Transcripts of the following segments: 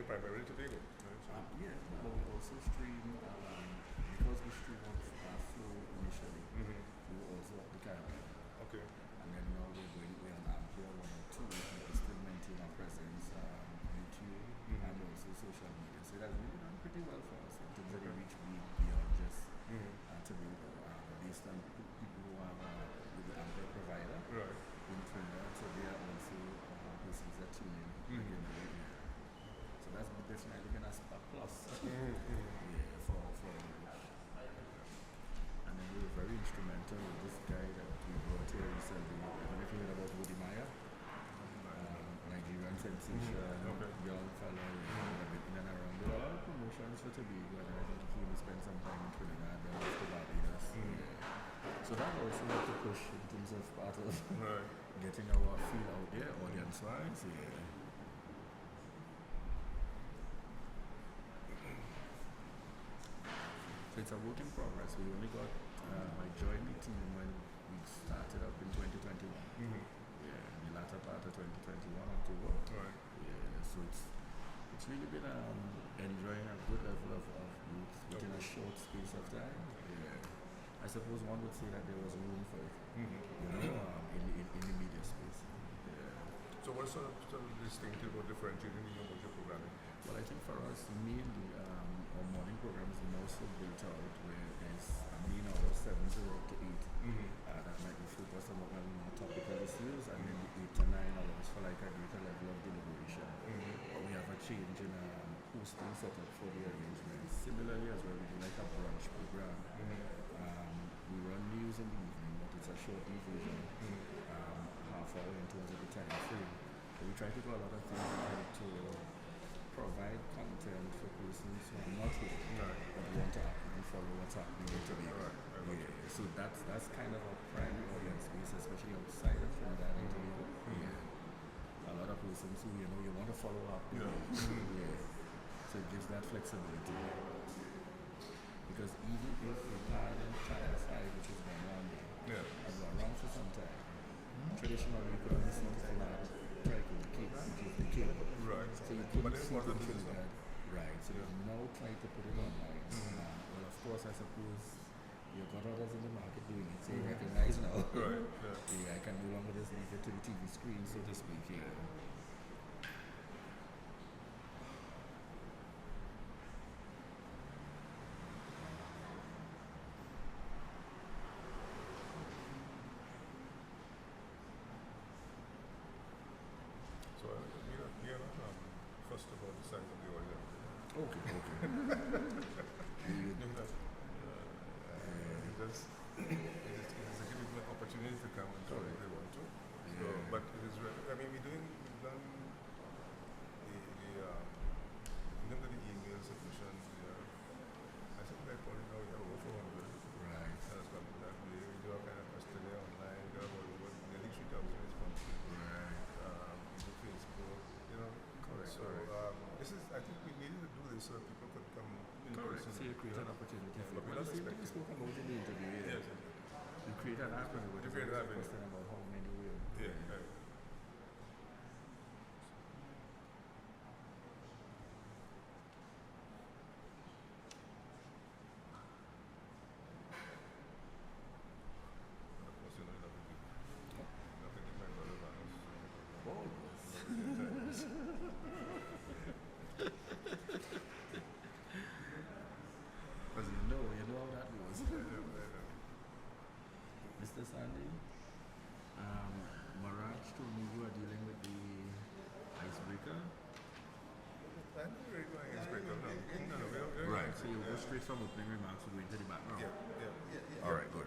primarily Tobago, right? So, Yeah, but we also stream, because we stream on Flow initially, we were also at the Caribbean. okay. And then now we're on Ampere 1 and 2, but we still maintain our presence YouTube and also social media. So that's really done pretty well for us in terms of the reach beyond just Tobago, based on people who have with the Ampere provider Right. in Trinidad. So they are also persons that tune in regularly. Yeah. So that's definitely been a plus yeah, for and then we were very instrumental with this guy that we brought here recently. I don't know if you heard about Woody Maya, Nigerian sensation, young fellow, a bit in and around. There are a lot of promotions for Tobago, and I think he came to spend some time in Trinidad and Barbados. So that also had to push in terms of part of getting our feel out there, audience-wise. Yeah. So it's a work in progress. We only got, I joined the team when we started up in 2021. Yeah, in the latter part of 2021, October. Right. Yeah, so it's really been enjoying a good level of growth within a short space of time. Yeah. I suppose one would say that there was room for it, you know, in the media space. Yeah. So what's sort of distinctive or differentiating about your programming? Well, I think for us, mainly our morning program is more so built out where there's a main hour 7 to 8 that might be focused on what we more topical issues, and then the 8 to 9 hours for like a greater level of deliberation. But we have a change in hosting setup for the arrangements. Similarly, as well, we do like a brunch program. We run news in the evening, but it's a shortened version, half hour in terms of the time frame. But we try to do a lot of things to provide content for persons who are not here, but want to actively follow what's happening in Tobago. Yeah. So that's kind of our primary audience base, especially outside of Trinidad and Tobago. Yeah. A lot of persons who you want to follow up. Yeah. So it gives that flexibility. Because even if the plan and time side, which has been around there, has been around for some time, traditionally you could only see the flag, the cake, which is the cake. Right. So you couldn't see it in Trinidad. Right. So they've now tried to put it online. Well, of course, I suppose you've got others in the market doing it, so you recognize now. Right. Yeah, I can no longer just leave it to the TV screen, so to speak. Yeah. So we are not first of all the size of the audience. Okay. Just it's a giving an opportunity to come and talk if they want to. So, but it is I mean we've done in terms of the email submissions, I think I probably now we have over 400. Right. That's coming that way. We do a kind of questionnaire online, we have over nearly 3,000 responses. Right. In Facebook, Correct. So this is, I think we needed to do this so that people could come in person. So you create an opportunity for But we're it. not The same thing we expecting. spoke about in the interview. Yes. You create an avenue, but You create an there's a avenue. question about how many will. Yeah. And of course, nothing depends on the balance. Oh, because you know how that goes. Mr. Sandy, Maraj told me you are dealing with the icebreaker. I'm not really going icebreaker, no, we're Right, so you go straight from opening remarks to go into the background. Yeah. All right, good.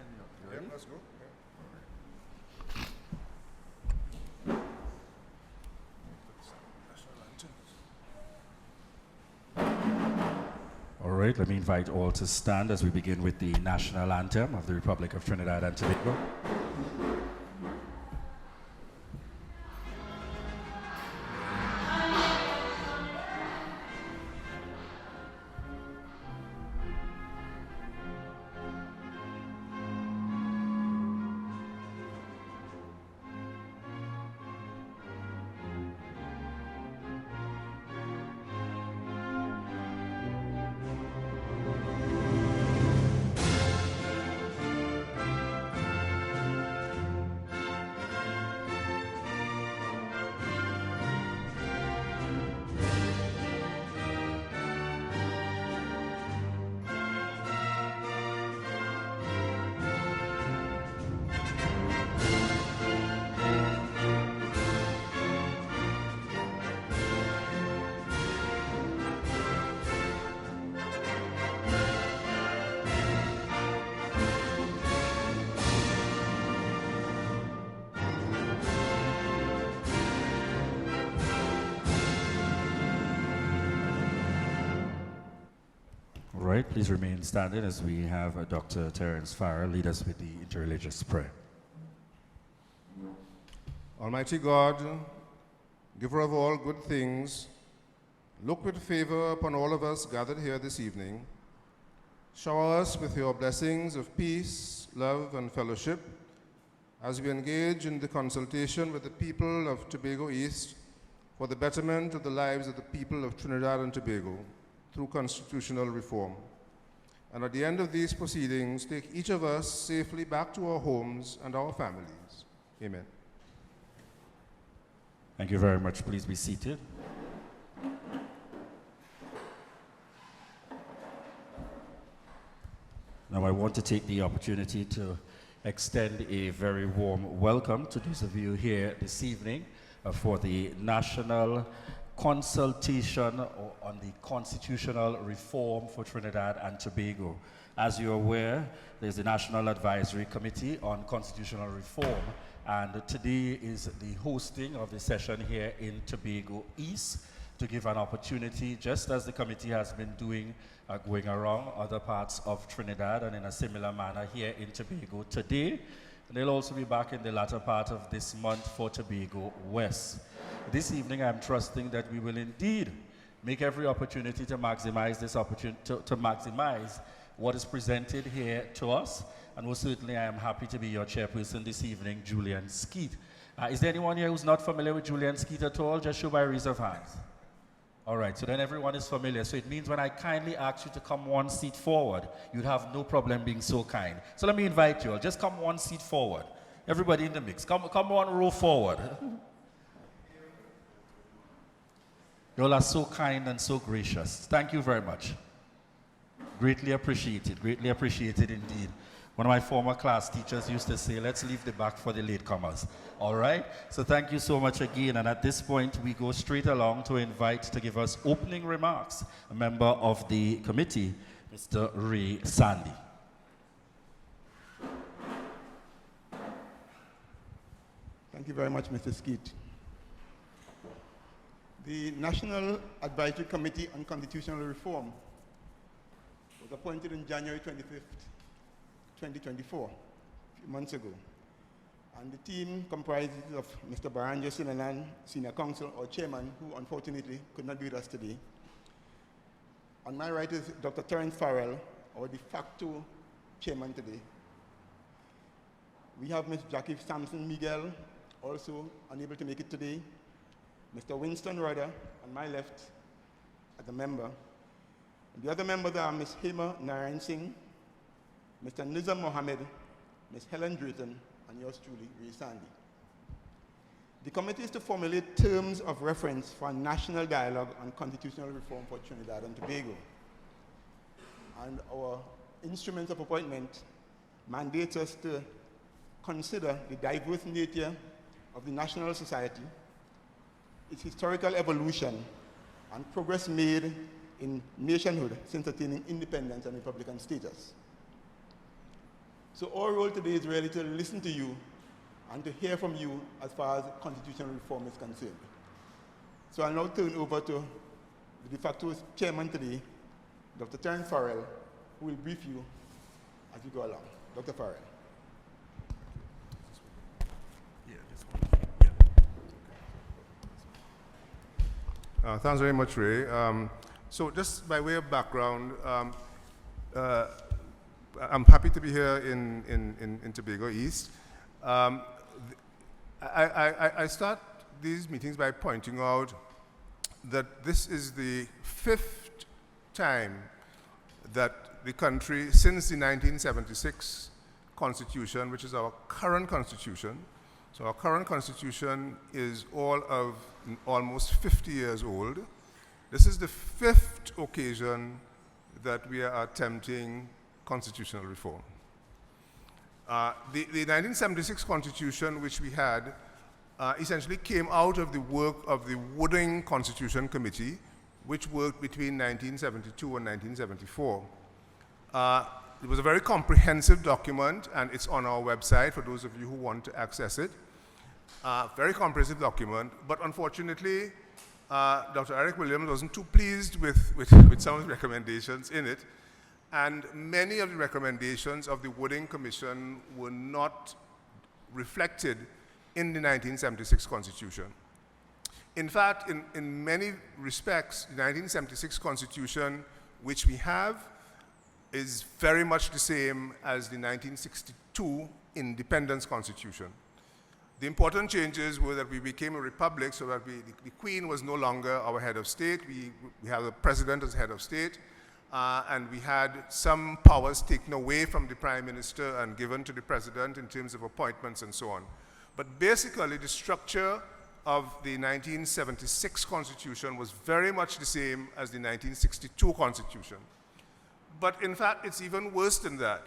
You Yeah, ready? let's go. Yeah. All right, let me invite all to stand as we begin with the national anthem of the Republic of Trinidad and Tobago. All right, please remain standing as we have Dr. Terence Farrell lead us with the interreligious prayer. Almighty God, giver of all good things, look with favor upon all of us gathered here this evening. Shower us with your blessings of peace, love, and fellowship as we engage in the consultation with the people of Tobago East for the betterment of the lives of the people of Trinidad and Tobago through constitutional reform. And at the end of these proceedings, take each of us safely back to our homes and our families. Amen. Thank you very much. Please be seated. Now, I want to take the opportunity to extend a very warm welcome to those of you here this evening for the National Consultation on the Constitutional Reform for Trinidad and Tobago. As you're aware, there's the National Advisory Committee on Constitutional Reform, and today is the hosting of the session here in Tobago East to give an opportunity, just as the committee has been doing, going around other parts of Trinidad and in a similar manner here in Tobago today. And they'll also be back in the latter part of this month for Tobago West. This evening, I'm trusting that we will indeed make every opportunity to maximize this opportunity, to maximize what is presented here to us. And most certainly, I am happy to be your chairperson this evening, Julian Skeet. Is there anyone here who's not familiar with Julian Skeet at all? Just show by raise of hands. All right, so then everyone is familiar. So it means when I kindly ask you to come one seat forward, you'd have no problem being so kind. So let me invite you all. Just come one seat forward. Everybody in the mix. Come one row forward. You all are so kind and so gracious. Thank you very much. Greatly appreciated indeed. One of my former class teachers used to say, let's leave the back for the latecomers. All right? So thank you so much again. And at this point, we go straight along to invite to give us opening remarks a member of the committee, Mr. Ray Sandy. Thank you very much, Mr. Skeet. The National Advisory Committee on Constitutional Reform was appointed on January 25th, 2024, a few months ago. And the team comprises of Mr. Baranja Sinanan, Senior Counsel or Chairman, who unfortunately could not be with us today. On my right is Dr. Terence Farrell, our de facto Chairman today. We have Ms. Jackie Sampson Miguel, also unable to make it today. Mr. Winston Rudder on my left as a member. And the other members are Ms. Hema Narayan Singh, Mr. Nizam Mohammed, Ms. Helen Drayton, and yours truly, Ray Sandy. The committee is to formulate terms of reference for a national dialogue on constitutional reform for Trinidad and Tobago. And our instruments of appointment mandates us to consider the diverse nature of the national society, its historical evolution, and progress made in nationhood since attaining independence and republican status. So our role today is really to listen to you and to hear from you as far as constitutional reform is concerned. So I'll now turn over to the de facto chairman today, Dr. Terence Farrell, who will brief you as we go along. Dr. Farrell. Yeah, this one. Yeah. Thanks very much, Ray. So just by way of background, I'm happy to be here in Tobago East. I start these meetings by pointing out that this is the 5th time that the country, since the 1976 Constitution, which is our current Constitution, so our current Constitution is all of almost 50 years old. This is the 5th occasion that we are attempting constitutional reform. The 1976 Constitution, which we had, essentially came out of the work of the Wooding Constitution Committee, which worked between 1972 and 1974. It was a very comprehensive document, and it's on our website for those of you who want to access it. Very comprehensive document, but unfortunately, Dr. Eric Williams wasn't too pleased with some of the recommendations in it, and many of the recommendations of the Wooding Commission were not reflected in the 1976 Constitution. In fact, in many respects, the 1976 Constitution, which we have, is very much the same as the 1962 Independence Constitution. The important changes were that we became a republic, so that the Queen was no longer our head of state. We had the President as head of state, and we had some powers taken away from the Prime Minister and given to the President in terms of appointments and so on. But basically, the structure of the 1976 Constitution was very much the same as the 1962 Constitution. But in fact, it's even worse than that,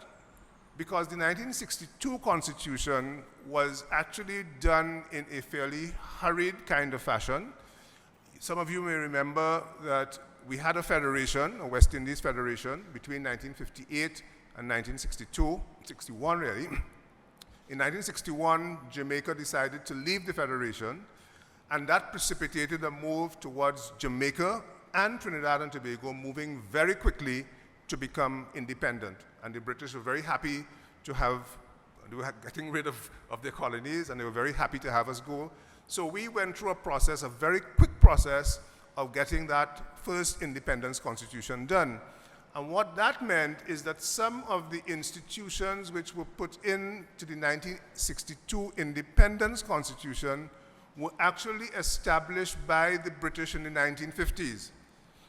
because the 1962 Constitution was actually done in a fairly hurried kind of fashion. Some of you may remember that we had a federation, a West Indies Federation, between 1958 and 1962, 61 really. In 1961, Jamaica decided to leave the Federation, and that precipitated a move towards Jamaica and Trinidad and Tobago moving very quickly to become independent. And the British were very happy to have, they were getting rid of their colonies, and they were very happy to have us go. So we went through a process, a very quick process of getting that first independence constitution done. And what that meant is that some of the institutions which were put into the 1962 Independence Constitution were actually established by the British in the 1950s.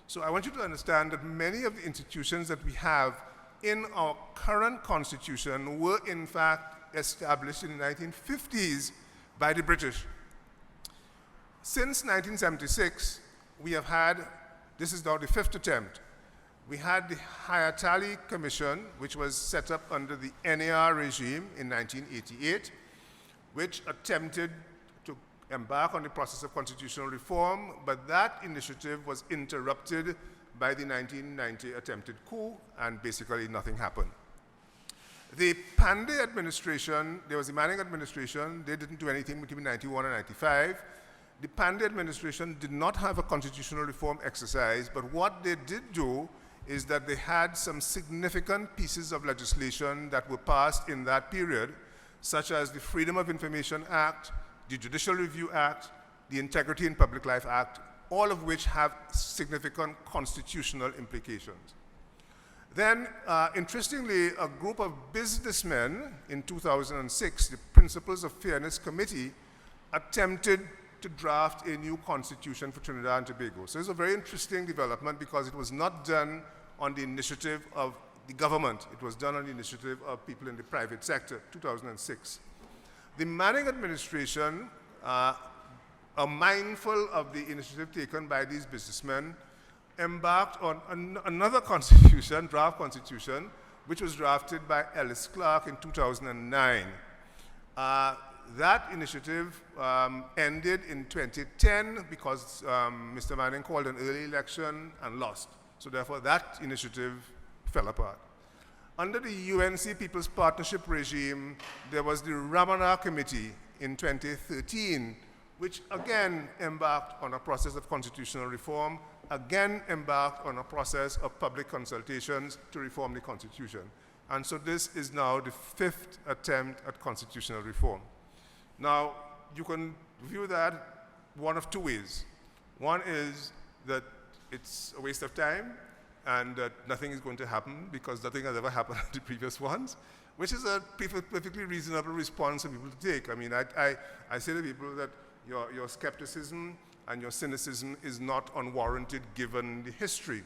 So I want you to understand that many of the institutions that we have in our current Constitution were in fact established in the 1950s by the British. Since 1976, we have had, this is now the 5th attempt, we had the Hayatali Commission, which was set up under the NAR regime in 1988, which attempted to embark on the process of constitutional reform, but that initiative was interrupted by the 1990 attempted coup, and basically nothing happened. The Pandey administration, there was the Manning administration, they didn't do anything between 91 and 95. The Pandey administration did not have a constitutional reform exercise, but what they did do is that they had some significant pieces of legislation that were passed in that period, such as the Freedom of Information Act, the Judicial Review Act, the Integrity in Public Life Act, all of which have significant constitutional implications. Then, interestingly, a group of businessmen in 2006, the Principles of Fairness Committee, attempted to draft a new constitution for Trinidad and Tobago. So it's a very interesting development because it was not done on the initiative of the government. It was done on the initiative of people in the private sector, 2006. The Manning administration, mindful of the initiative taken by these businessmen, embarked on another constitution, draft constitution, which was drafted by Ellis Clark in 2009. That initiative ended in 2010 because Mr. Manning called an early election and lost. So therefore, that initiative fell apart. Under the UNC People's Partnership regime, there was the Ramana Committee in 2013, which again embarked on a process of constitutional reform, again embarked on a process of public consultations to reform the Constitution. And so this is now the 5th attempt at constitutional reform. Now, you can view that one of two ways. One is that it's a waste of time and that nothing is going to happen because nothing has ever happened at the previous ones, which is a perfectly reasonable response for people to take. I mean, I say to people that your skepticism and your cynicism is not unwarranted given the history.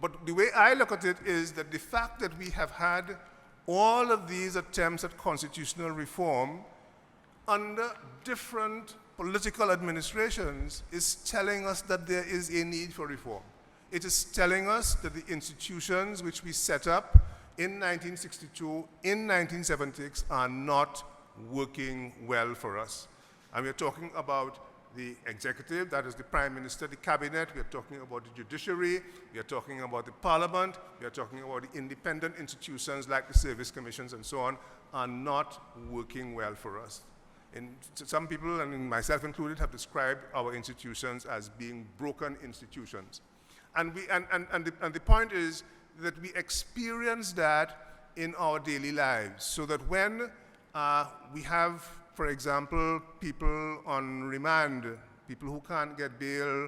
But the way I look at it is that the fact that we have had all of these attempts at constitutional reform under different political administrations is telling us that there is a need for reform. It is telling us that the institutions which we set up in 1962, in 1976, are not working well for us. And we're talking about the executive, that is the Prime Minister, the Cabinet, we are talking about the judiciary, we are talking about the Parliament, we are talking about the independent institutions like the service commissions and so on, are not working well for us. And some people, and myself included, have described our institutions as being broken institutions. And the point is that we experience that in our daily lives, so that when we have, for example, people on remand, people who can't get bail,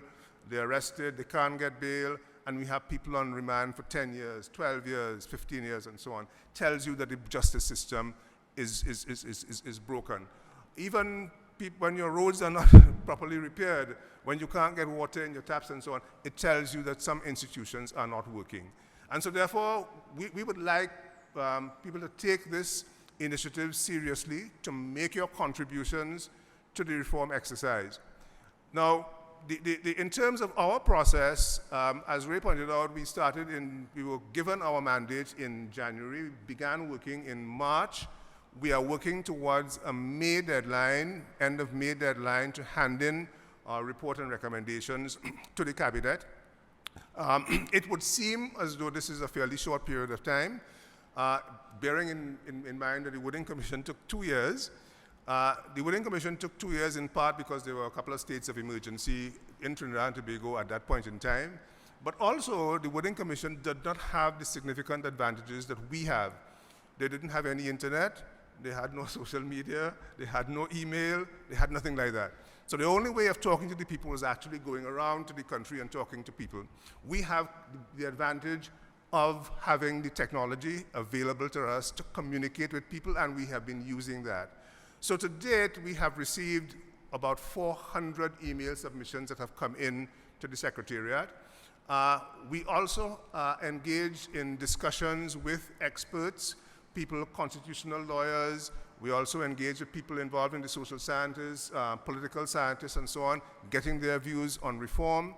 they're arrested, they can't get bail, and we have people on remand for 10 years, 12 years, 15 years, and so on, tells you that the justice system is broken. Even when your roads are not properly repaired, when you can't get water in your taps and so on, it tells you that some institutions are not working. And so therefore, we would like people to take this initiative seriously, to make your contributions to the reform exercise. Now, in terms of our process, as Ray pointed out, we were given our mandate in January, we began working in March. We are working towards a May deadline, end of May deadline, to hand in our report and recommendations to the Cabinet. It would seem as though this is a fairly short period of time, bearing in mind that the Wooding Commission took 2 years. The Wooding Commission took 2 years in part because there were a couple of states of emergency in Trinidad and Tobago at that point in time. But also, the Wooding Commission did not have the significant advantages that we have. They didn't have any internet, they had no social media, they had no email, they had nothing like that. So the only way of talking to the people was actually going around to the country and talking to people. We have the advantage of having the technology available to us to communicate with people, and we have been using that. So to date, we have received about 400 email submissions that have come in to the Secretariat. We also engaged in discussions with experts, people, constitutional lawyers. We also engage with people involved in the social sciences, political scientists, and so on, getting their views on reform.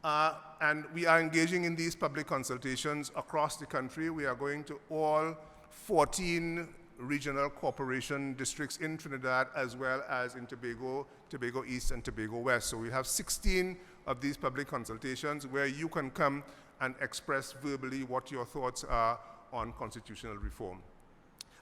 And we are engaging in these public consultations across the country. We are going to all 14 regional corporation districts in Trinidad, as well as in Tobago, Tobago East and Tobago West. So we have 16 of these public consultations where you can come and express verbally what your thoughts are on constitutional reform.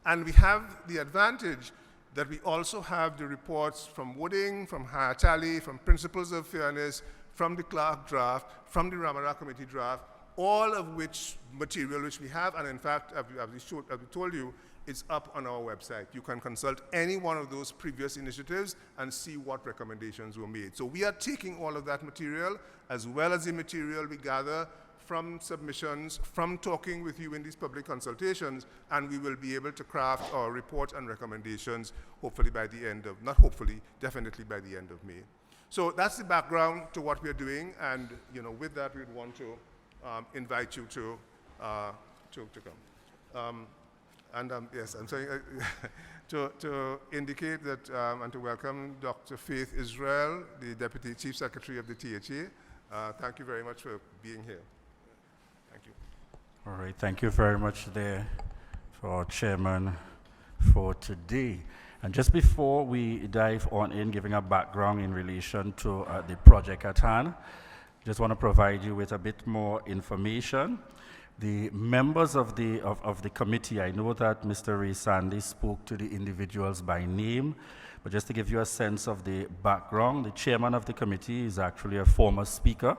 And we have the advantage that we also have the reports from Wooding, from Hayatali, from Principles of Fairness, from the Clark draft, from the Ramana Committee draft, all of which material which we have, and in fact, as we told you, it's up on our website. You can consult any one of those previous initiatives and see what recommendations were made. So we are taking all of that material, as well as the material we gather from submissions, from talking with you in these public consultations, and we will be able to craft our report and recommendations, hopefully by the end of, not hopefully, definitely by the end of May. So that's the background to what we're doing, and with that, we'd want to invite you to come. Yes, I'm saying to indicate that and to welcome Dr. Faith Israel, the Deputy Chief Secretary of the THA. Thank you very much for being here. Thank you. All right, thank you very much there for our chairman for today. And just before we dive on in, giving a background in relation to the project at hand, just want to provide you with a bit more information. The members of the committee, I know that Mr. Ray Sandy spoke to the individuals by name, but just to give you a sense of the background, the chairman of the committee is actually a former speaker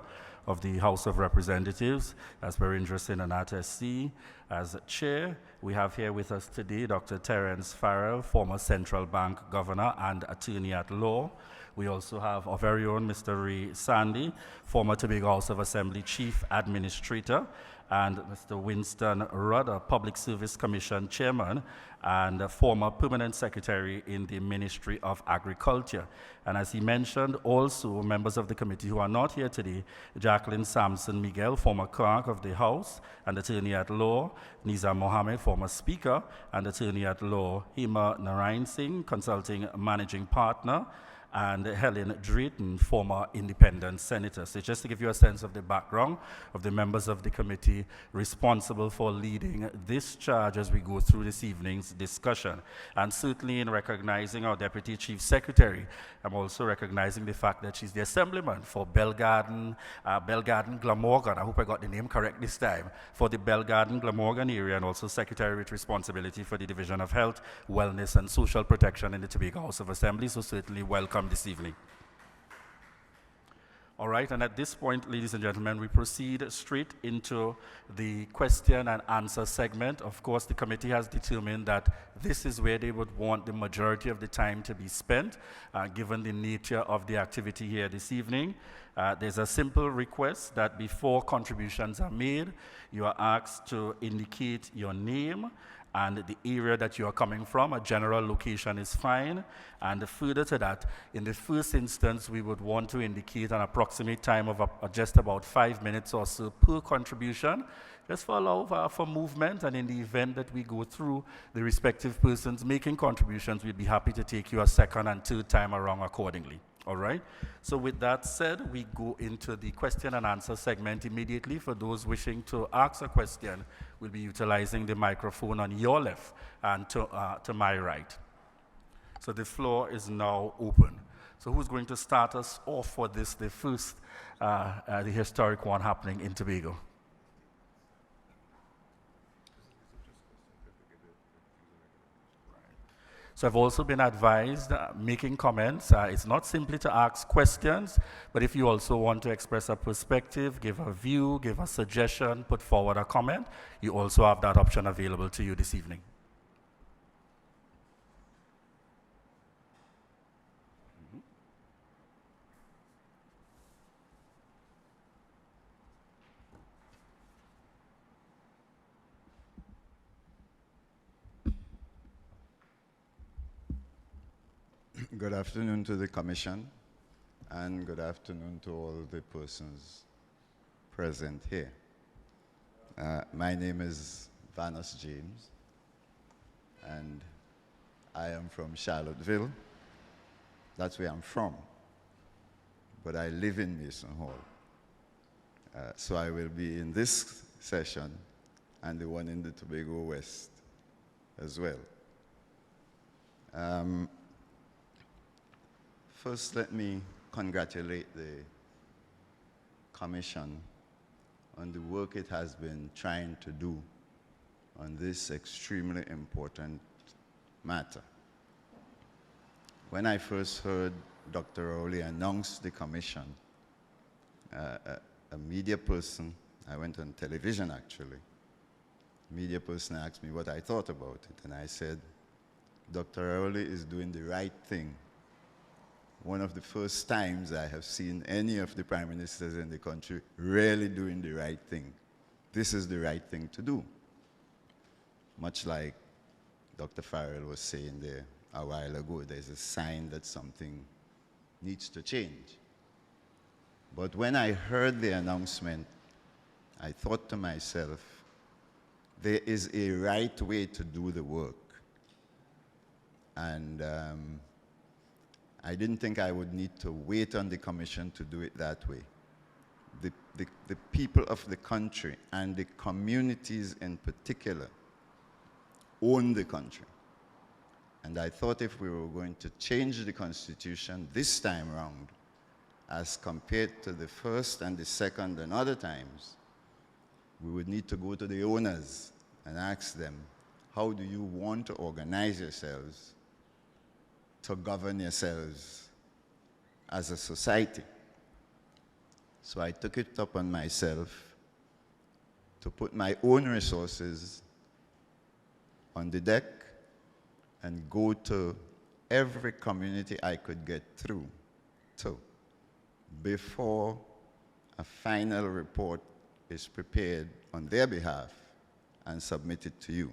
of the House of Representatives, as per interest in an SC. As chair, we have here with us today Dr. Terence Farrell, former central bank governor and attorney at law. We also have our very own Mr. Ray Sandy, former Tobago House of Assembly chief administrator, and Mr. Winston Rudder, Public Service Commission chairman and a former permanent secretary in the Ministry of Agriculture. And as he mentioned, also members of the committee who are not here today, Jacqueline Sampson Miguel, former clerk of the House and attorney at law, Nizam Mohammed, former speaker and attorney at law, Hema Narayan Singh, consulting managing partner, and Helen Drayton, former independent senator. So just to give you a sense of the background of the members of the committee responsible for leading this charge as we go through this evening's discussion. And certainly in recognizing our Deputy Chief Secretary, I'm also recognizing the fact that she's the assemblyman for Belgarden, Glamorgan, I hope I got the name correct this time, for the Belgarden, Glamorgan area, and also Secretary with responsibility for the Division of Health, Wellness, and Social Protection in the Tobago House of Assembly. So certainly welcome this evening. All right, and at this point, ladies and gentlemen, we proceed straight into the question and answer segment. Of course, the committee has determined that this is where they would want the majority of the time to be spent, given the nature of the activity here this evening. There's a simple request that before contributions are made, you are asked to indicate your name and the area that you are coming from. A general location is fine. And further to that, in the first instance, we would want to indicate an approximate time of just about 5 minutes or so per contribution, just for allow for movement. And in the event that we go through the respective persons making contributions, we'd be happy to take you a second and third time around accordingly. All right, so with that said, we go into the question and answer segment immediately. For those wishing to ask a question, we'll be utilizing the microphone on your left and to my right. So the floor is now open. So who's going to start us off for this, the first, the historic one happening in Tobago? So I've also been advised, making comments, it's not simply to ask questions, but if you also want to express a perspective, give a view, give a suggestion, put forward a comment, you also have that option available to you this evening. Good afternoon to the Commission, and good afternoon to all the persons present here. My name is Vanus James, and I am from Charlottesville. That's where I'm from, but I live in Mason Hall. So I will be in this session and the one in the Tobago West as well. First, let me congratulate the Commission on the work it has been trying to do on this extremely important matter. When I first heard Dr. Rowley announce the Commission, a media person, I went on television actually, a media person asked me what I thought about it, and I said, Dr. Rowley is doing the right thing. One of the first times I have seen any of the prime ministers in the country really doing the right thing. This is the right thing to do. Much like Dr. Farrell was saying there a while ago, there's a sign that something needs to change. But when I heard the announcement, I thought to myself, there is a right way to do the work. And I didn't think I would need to wait on the Commission to do it that way. The people of the country and the communities in particular own the country. And I thought if we were going to change the Constitution this time around, as compared to the first and the second and other times, we would need to go to the owners and ask them, how do you want to organize yourselves to govern yourselves as a society? So I took it upon myself to put my own resources on the deck and go to every community I could get through to before a final report is prepared on their behalf and submitted to you.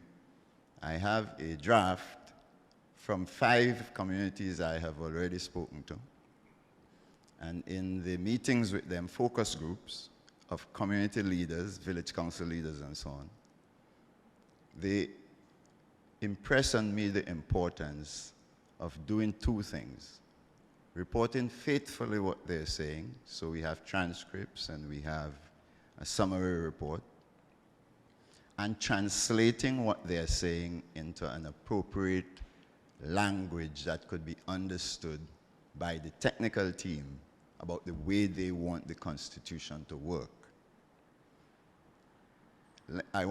I have a draft from 5 communities I have already spoken to. And in the meetings with them, focus groups of community leaders, village council leaders and so on, they impress on me the importance of doing 2 things. Reporting faithfully what they're saying, so we have transcripts and we have a summary report, and translating what they're saying into an appropriate language that could be understood by the technical team about the way they want the Constitution to work. I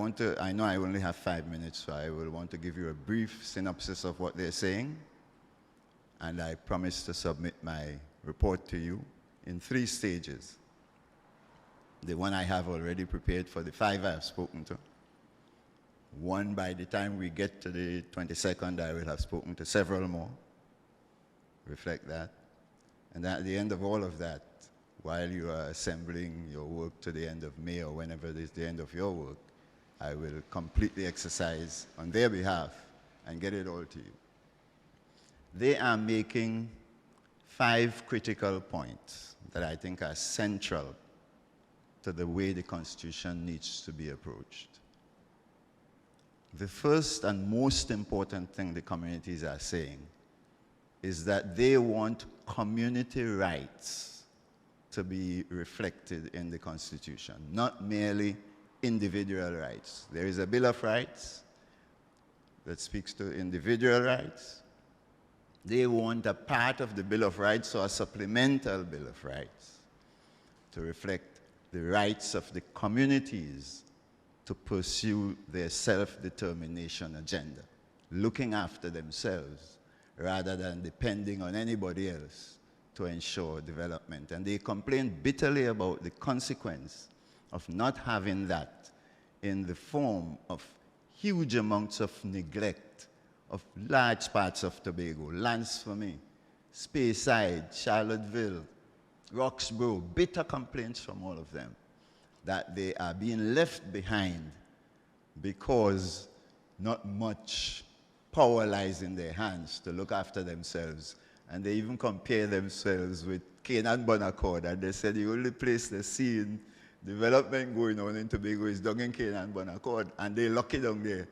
know I only have 5 minutes, so I will want to give you a brief synopsis of what they're saying, and I promise to submit my report to you in 3 stages. The one I have already prepared for the 5 I have spoken to. One, by the time we get to the 22nd, I will have spoken to several more. Reflect that. And at the end of all of that, while you are assembling your work to the end of May or whenever it is the end of your work, I will completely exercise on their behalf and get it all to you. They are making 5 critical points that I think are central to the way the Constitution needs to be approached. The first and most important thing the communities are saying is that they want community rights to be reflected in the Constitution, not merely individual rights. There is a Bill of Rights that speaks to individual rights. They want a part of the Bill of Rights or a supplemental Bill of Rights to reflect the rights of the communities to pursue their self-determination agenda, looking after themselves rather than depending on anybody else to ensure development. And they complain bitterly about the consequence of not having that in the form of huge amounts of neglect of large parts of Tobago, lands for me, Speyside, Charlottesville, Roxborough, bitter complaints from all of them that they are being left behind because not much power lies in their hands to look after themselves. And they even compare themselves with Canaan Bonaccord, and they said the only place they're seeing development going on in Tobago is down in Canaan Bonaccord, and they're lucky down there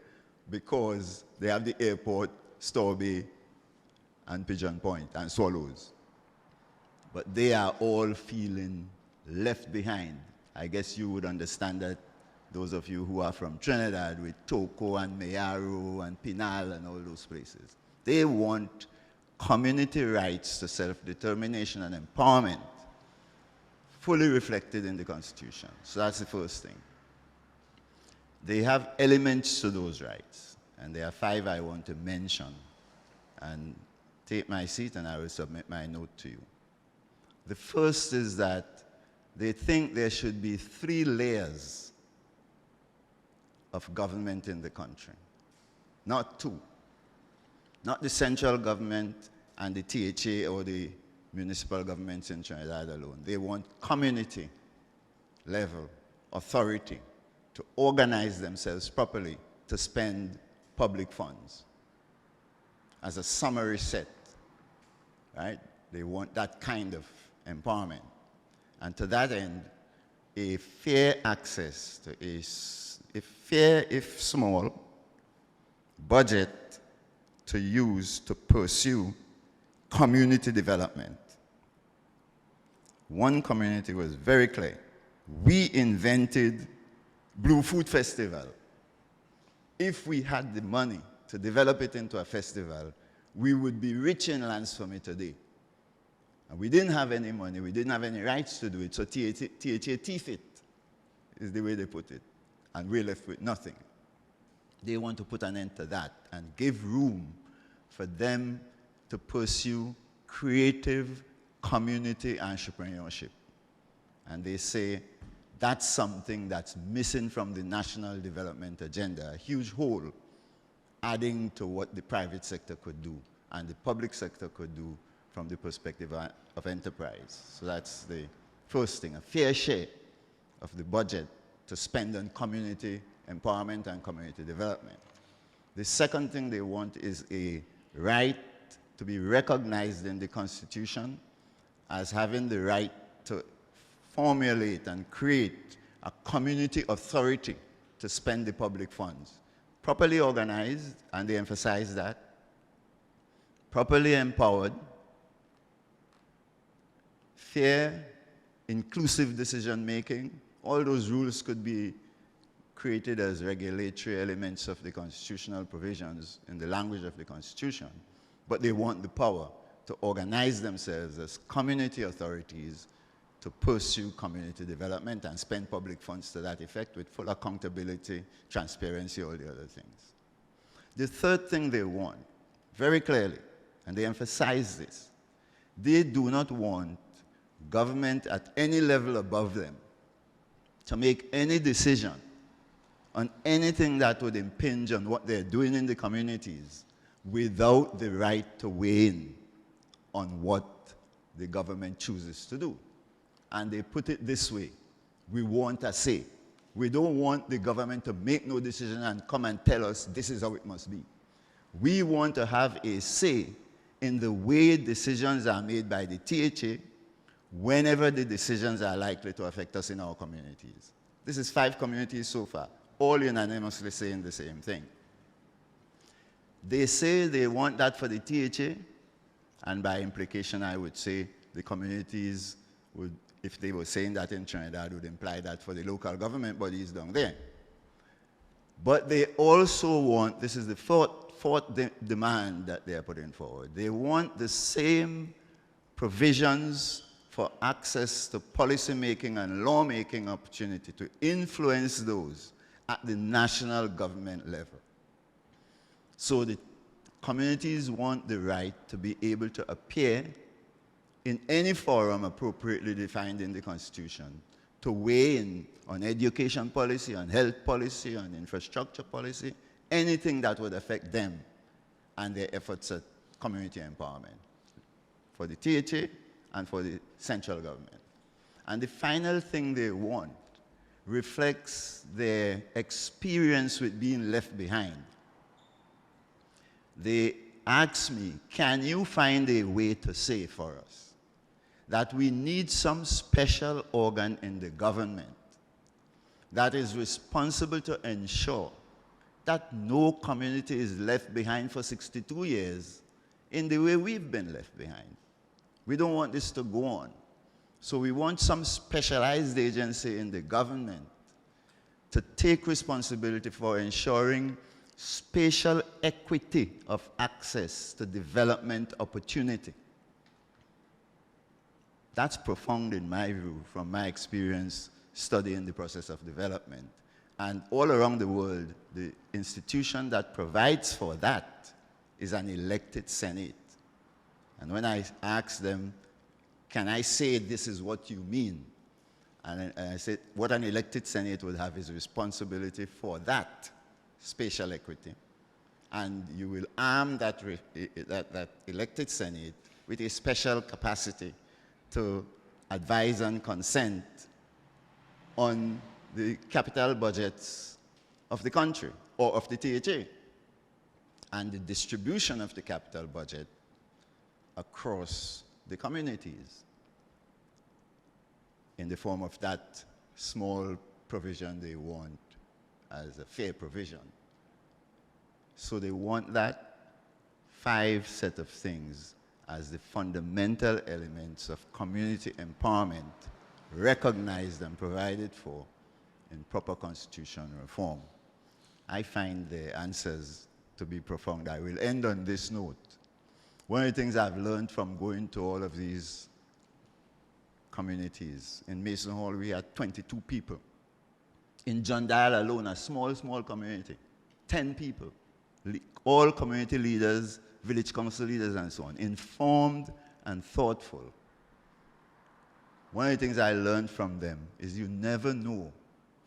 because they have the airport, Storby, and Pigeon Point, and Swallows. But they are all feeling left behind. I guess you would understand that, those of you who are from Trinidad, with Toco and Mayaro and Pinal and all those places. They want community rights to self-determination and empowerment fully reflected in the Constitution. So that's the first thing. They have elements to those rights, and there are 5 I want to mention. And take my seat and I will submit my note to you. The first is that they think there should be 3 layers of government in the country, not 2. Not the central government and the THA or the municipal governments in Trinidad alone. They want community level authority to organize themselves properly to spend public funds as a summary set, right? They want that kind of empowerment. And to that end, a fair access to a fair, if small, budget to use to pursue community development. One community was very clear. We invented Blue Food Festival. If we had the money to develop it into a festival, we would be rich in lands for me today. And we didn't have any money, we didn't have any rights to do it, so THA teeth it, is the way they put it. and we're left with nothing. They want to put an end to that and give room for them to pursue creative community entrepreneurship. And they say that's something that's missing from the national development agenda, a huge hole, adding to what the private sector could do and the public sector could do from the perspective of enterprise. So that's the first thing, a fair share of the budget to spend on community empowerment and community development. The second thing they want is a right to be recognized in the Constitution as having the right to formulate and create a community authority to spend the public funds. Properly organized, and they emphasize that, properly empowered, fair, inclusive decision making. All those rules could be created as regulatory elements of the constitutional provisions in the language of the Constitution, but they want the power to organize themselves as community authorities to pursue community development and spend public funds to that effect with full accountability, transparency, all the other things. The third thing they want, very clearly, and they emphasize this, they do not want government at any level above them to make any decision on anything that would impinge on what they're doing in the communities without the right to weigh in on what the government chooses to do. And they put it this way: we want a say. We don't want the government to make no decision and come and tell us this is how it must be. We want to have a say in the way decisions are made by the THA whenever the decisions are likely to affect us in our communities. This is 5 communities so far, all unanimously saying the same thing. They say they want that for the THA, and by implication I would say the communities would, if they were saying that in Trinidad, would imply that for the local government bodies down there. But they also want, this is the fourth demand that they are putting forward, they want the same provisions for access to policy-making and law-making opportunity to influence those at the national government level. So the communities want the right to be able to appear in any forum appropriately defined in the Constitution to weigh in on education policy, on health policy, on infrastructure policy, anything that would affect them and their efforts at community empowerment for the THA and for the central government. And the final thing they want reflects their experience with being left behind. They asked me, can you find a way to say for us that we need some special organ in the government that is responsible to ensure that no community is left behind for 62 years in the way we've been left behind. We don't want this to go on. So we want some specialized agency in the government to take responsibility for ensuring spatial equity of access to development opportunity. That's profound in my view, from my experience studying the process of development. And all around the world, the institution that provides for that is an elected Senate. And when I ask them, can I say this is what you mean? And I said, what an elected Senate would have is responsibility for that spatial equity. And you will arm that elected Senate with a special capacity to advise and consent on the capital budgets of the country or of the THA and the distribution of the capital budget across the communities in the form of that small provision they want as a fair provision. So they want that 5 set of things as the fundamental elements of community empowerment recognized and provided for in proper constitutional reform. I find the answers to be profound. I will end on this note. One of the things I've learned from going to all of these communities, in Mason Hall we had 22 people In John Dial alone, a small community, 10 people, all community leaders, village council leaders and so on, informed and thoughtful. One of the things I learned from them is you never know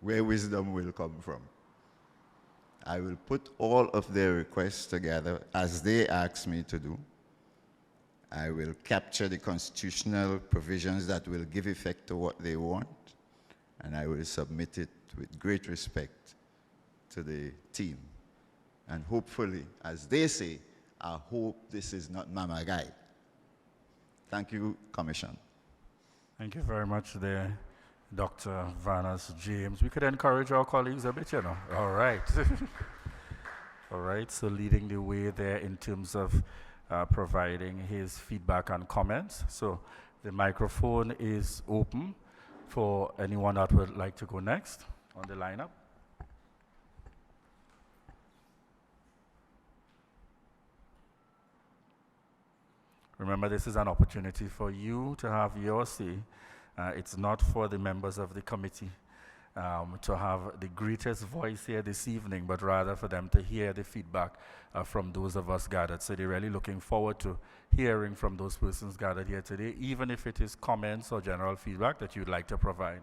where wisdom will come from. I will put all of their requests together as they ask me to do. I will capture the constitutional provisions that will give effect to what they want, and I will submit it with great respect to the team. And hopefully, as they say, I hope this is not Mama Guy. Thank you, Commission. Thank you very much there, Dr. Vanas James. We could encourage our colleagues a bit, you know. All right. All right, so leading the way there in terms of providing his feedback and comments. So the microphone is open for anyone that would like to go next on the lineup. Remember, this is an opportunity for you to have your say. It's not for the members of the committee to have the greatest voice here this evening, but rather for them to hear the feedback from those of us gathered. So they're really looking forward to hearing from those persons gathered here today, even if it is comments or general feedback that you'd like to provide.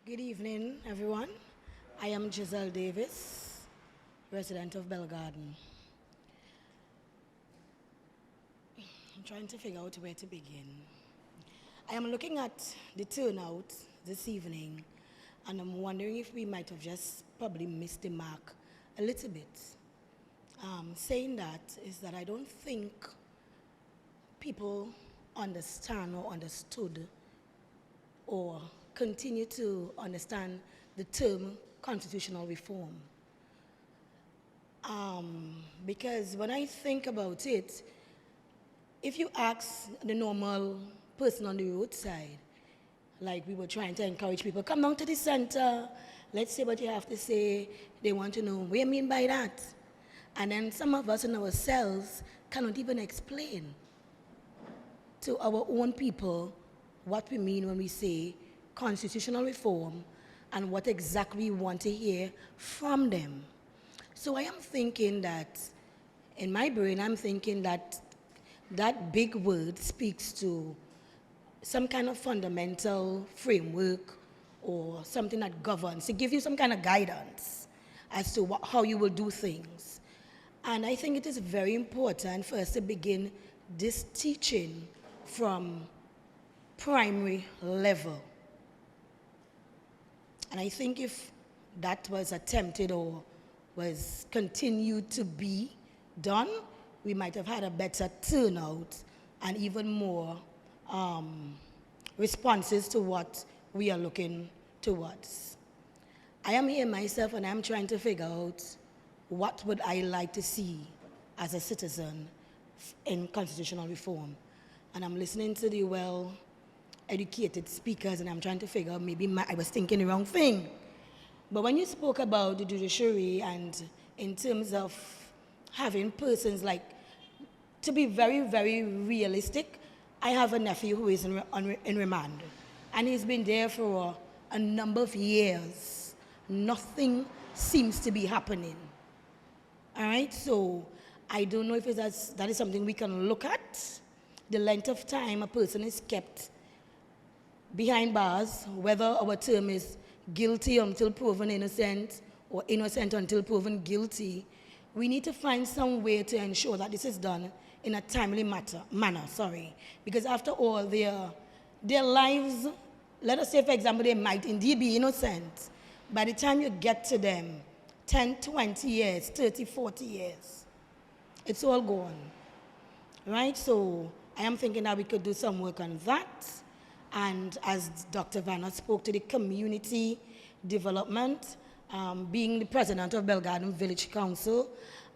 Good evening, everyone. I am Giselle Davis, resident of Bell Garden. I'm trying to figure out where to begin. I am looking at the turnout this evening, and I'm wondering if we might have just probably missed the mark a little bit. Saying that is that I don't think people understand or understood or continue to understand the term constitutional reform. Because when I think about it, if you ask the normal person on the roadside, like we were trying to encourage people, come down to the center, let's say what you have to say, they want to know, what do you mean by that? And then some of us in ourselves cannot even explain to our own people what we mean when we say constitutional reform and what exactly we want to hear from them. So I am thinking that, in my brain, I'm thinking that that big word speaks to some kind of fundamental framework or something that governs, to give you some kind of guidance as to how you will do things. And I think it is very important for us to begin this teaching from primary level. And I think if that was attempted or was continued to be done, we might have had a better turnout and even more responses to what we are looking towards. I am here myself and I'm trying to figure out what would I like to see as a citizen in constitutional reform. And I'm listening to the well-educated speakers and I'm trying to figure out maybe I was thinking the wrong thing. But when you spoke about the judiciary and in terms of having persons like, to be very, very realistic, I have a nephew who is in remand. And he's been there for a number of years. Nothing seems to be happening. All right, so I don't know if that is something we can look at. The length of time a person is kept behind bars, whether our term is guilty until proven innocent or innocent until proven guilty. We need to find some way to ensure that this is done in a timely manner, because after all, their lives, let us say, for example, they might indeed be innocent. By the time you get to them, 10, 20 years, 30, 40 years, it's all gone, right? So I am thinking that we could do some work on that. And as Dr. Vanna spoke to the community development, being the president of Bell Garden Village Council,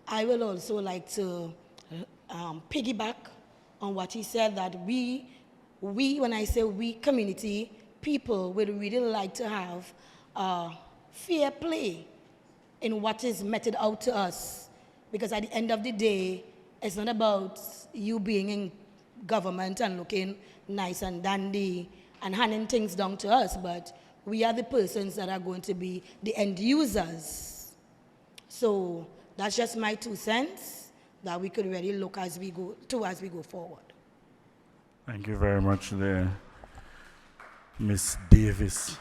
I will also like to piggyback on what he said, that we, when I say we, community people would really like to have fair play in what is meted out to us. Because at the end of the day, it's not about you being in government and looking nice and dandy and handing things down to us, but we are the persons that are going to be the end users. So that's just my 2 cents that we could really look as we go forward. Thank you very much there, Ms. Davis.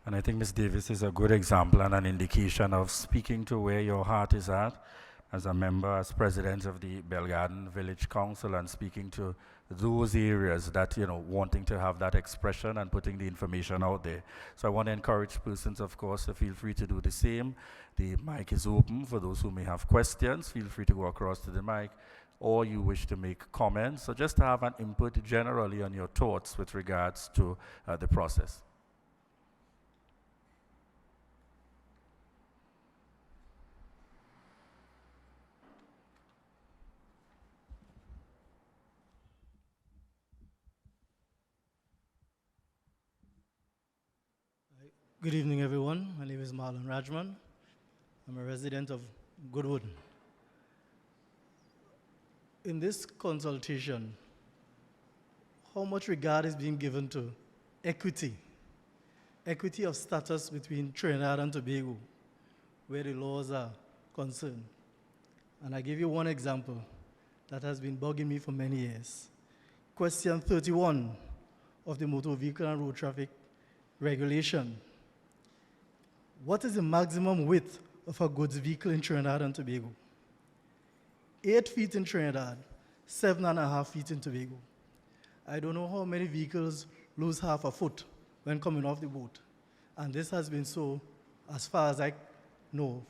And I think Ms. Davis is a good example and an indication of speaking to where your heart is at as a member, as president of the Belgarden Village Council, and speaking to those areas that, wanting to have that expression and putting the information out there. So I want to encourage persons, of course, to feel free to do the same. The mic is open for those who may have questions. Feel free to go across to the mic, or you wish to make comments, so just to have an input generally on your thoughts with regards to the process. Good evening, everyone. My name is Marlon Rajman. I'm a resident of Goodwood. In this consultation, how much regard is being given to equity of status between Trinidad and Tobago, where the laws are concerned? And I give you one example that has been bugging me for many years. Question 31 of the Motor Vehicle and Road Traffic Regulation. What is the maximum width of a goods vehicle in Trinidad and Tobago? 8 feet in Trinidad, 7.5 feet in Tobago. I don't know how many vehicles lose half a foot when coming off the boat. And this has been so as far as I know.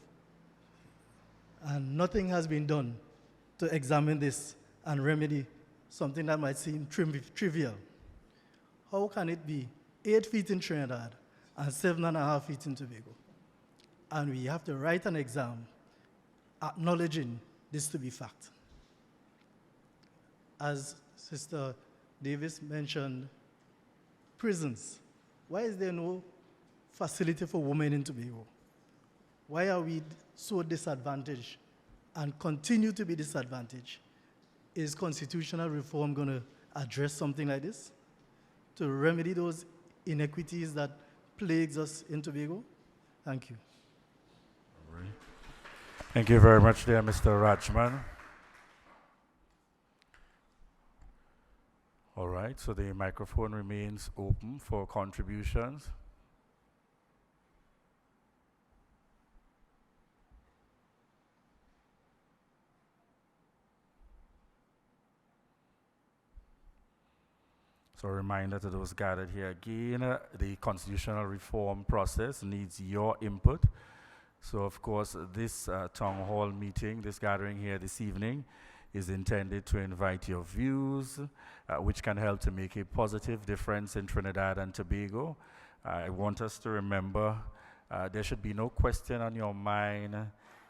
And nothing has been done to examine this and remedy something that might seem trivial. How can it be 8 feet in Trinidad and 7.5 feet in Tobago? And we have to write an exam acknowledging this to be fact. As Sister Davis mentioned, prisons. Why is there no facility for women in Tobago? Why are we so disadvantaged and continue to be disadvantaged? Is constitutional reform going to address something like this to remedy those inequities that plagues us in Tobago? Thank you. All right. Thank you very much there, Mr. Rajman. All right, so the microphone remains open for contributions. So a reminder to those gathered here again, the constitutional reform process needs your input. So of course, this town hall meeting, this gathering here this evening, is intended to invite your views, which can help to make a positive difference in Trinidad and Tobago. I want us to remember there should be no question on your mind.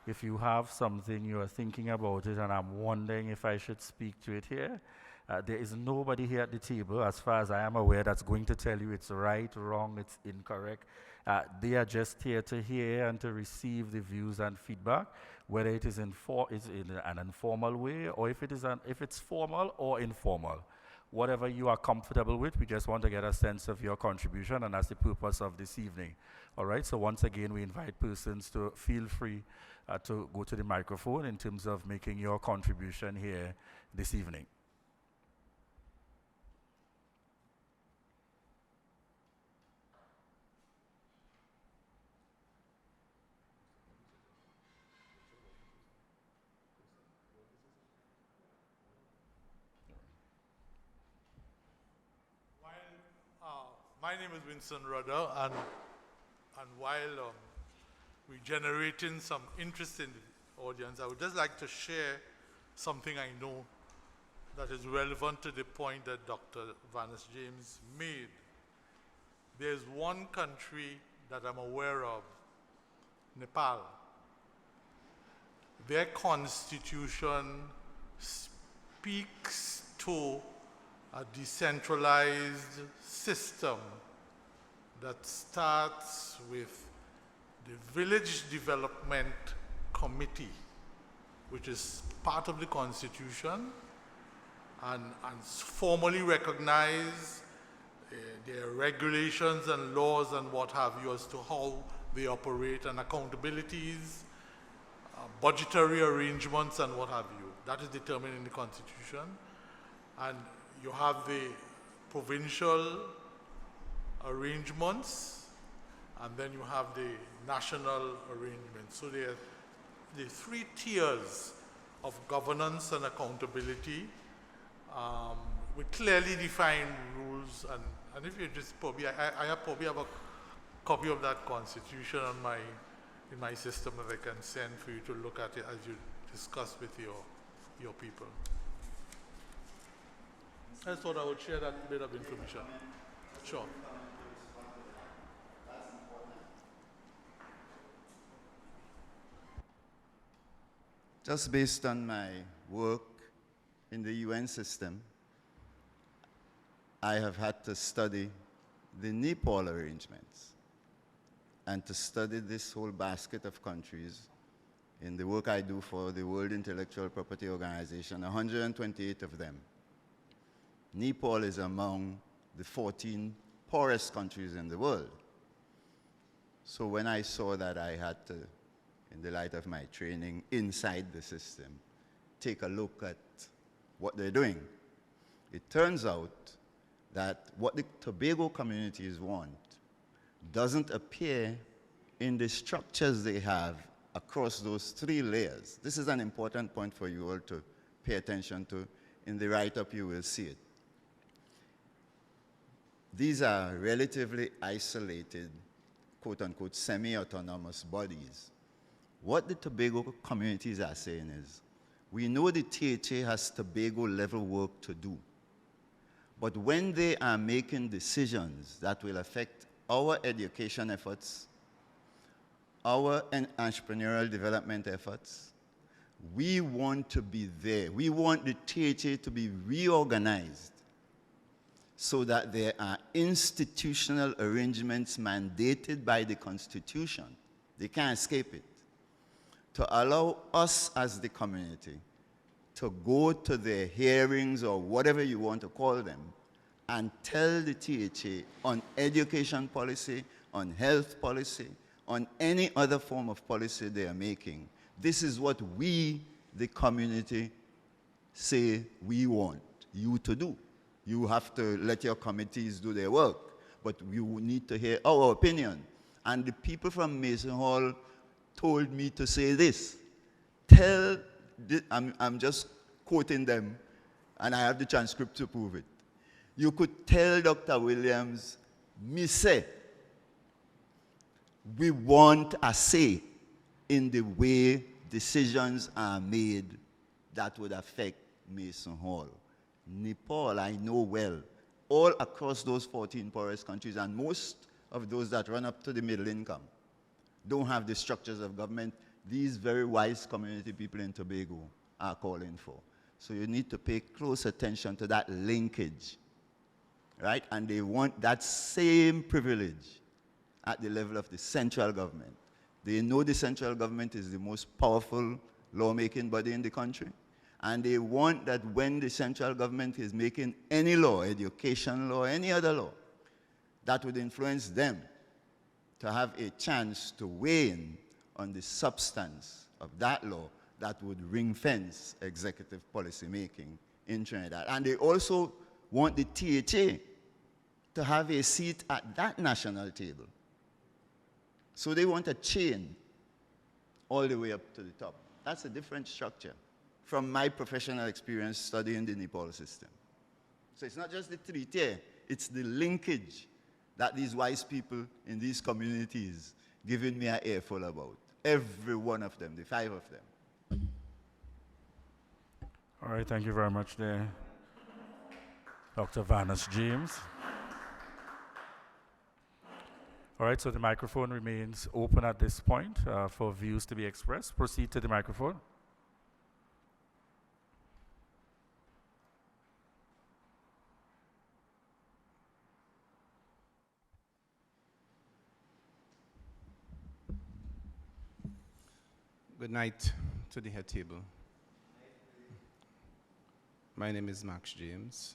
If you have something, you are thinking about it, and I'm wondering if I should speak to it here, there is nobody here at the table, as far as I am aware, that's going to tell you it's right, wrong, it's incorrect. They are just here to hear and to receive the views and feedback, whether it is in an informal way, or if it's formal or informal. Whatever you are comfortable with, we just want to get a sense of your contribution, and that's the purpose of this evening. All right, so once again, we invite persons to feel free to go to the microphone in terms of making your contribution here this evening. My name is Winston Rudder, and while we're generating some interest in the audience, I would just like to share something I know that is relevant to the point that Dr. Vanis James made. There's one country that I'm aware of, Nepal. Their constitution speaks to a decentralized system that starts with the Village Development Committee, which is part of the Constitution and formally recognize their regulations and laws and what have you as to how they operate and accountabilities, budgetary arrangements and what have you. That is determined in the Constitution. And you have the provincial arrangements, and then you have the national arrangements. So there are the three tiers of governance and accountability with clearly defined rules. And if you just probably, I probably have a copy of that constitution on in my system that I can send for you to look at it as you discuss with your people. I thought I would share that bit of information. Sure. Just based on my work in the UN system, I have had to study the Nepal arrangements and to study this whole basket of countries in the work I do for the World Intellectual Property Organization, 128 of them. Nepal is among the 14 poorest countries in the world. So when I saw that, I had to, in the light of my training inside the system, take a look at what they're doing. It turns out that what the Tobago communities want doesn't appear in the structures they have across those three layers. This is an important point for you all to pay attention to. In the write-up, you will see it. These are relatively isolated, quote-unquote, semi-autonomous bodies. What the Tobago communities are saying is, we know the THA has Tobago-level work to do, but when they are making decisions that will affect our education efforts, our entrepreneurial development efforts, we want to be there. We want the THA to be reorganized so that there are institutional arrangements mandated by the Constitution. They can't escape it. To allow us as the community to go to their hearings or whatever you want to call them and tell the THA on education policy, on health policy, on any other form of policy they are making. This is what we, the community, say we want you to do. You have to let your committees do their work, but you need to hear our opinion. And the people from Mason Hall told me to say this. I'm just quoting them, and I have the transcript to prove it. You could tell Dr. Williams, me say, we want a say in the way decisions are made that would affect Mason Hall. Nepal, I know well, all across those 14 poorest countries, and most of those that run up to the middle income, don't have the structures of government these very wise community people in Tobago are calling for. So you need to pay close attention to that linkage, right? And they want that same privilege at the level of the central government. They know the central government is the most powerful lawmaking body in the country, and they want that when the central government is making any law, education law, any other law, that would influence them to have a chance to weigh in on the substance of that law that would ring-fence executive policy making in Trinidad. And they also want the THA to have a seat at that national table. So they want a chain all the way up to the top. That's a different structure from my professional experience studying the Nepal system. So it's not just the three-tier, it's the linkage that these wise people in these communities giving me an earful about. Every one of them, the 5 of them. All right, thank you very much there, Dr. Vanas James. All right, so the microphone remains open at this point for views to be expressed. Proceed to the microphone. Good night to the head table. My name is Max James.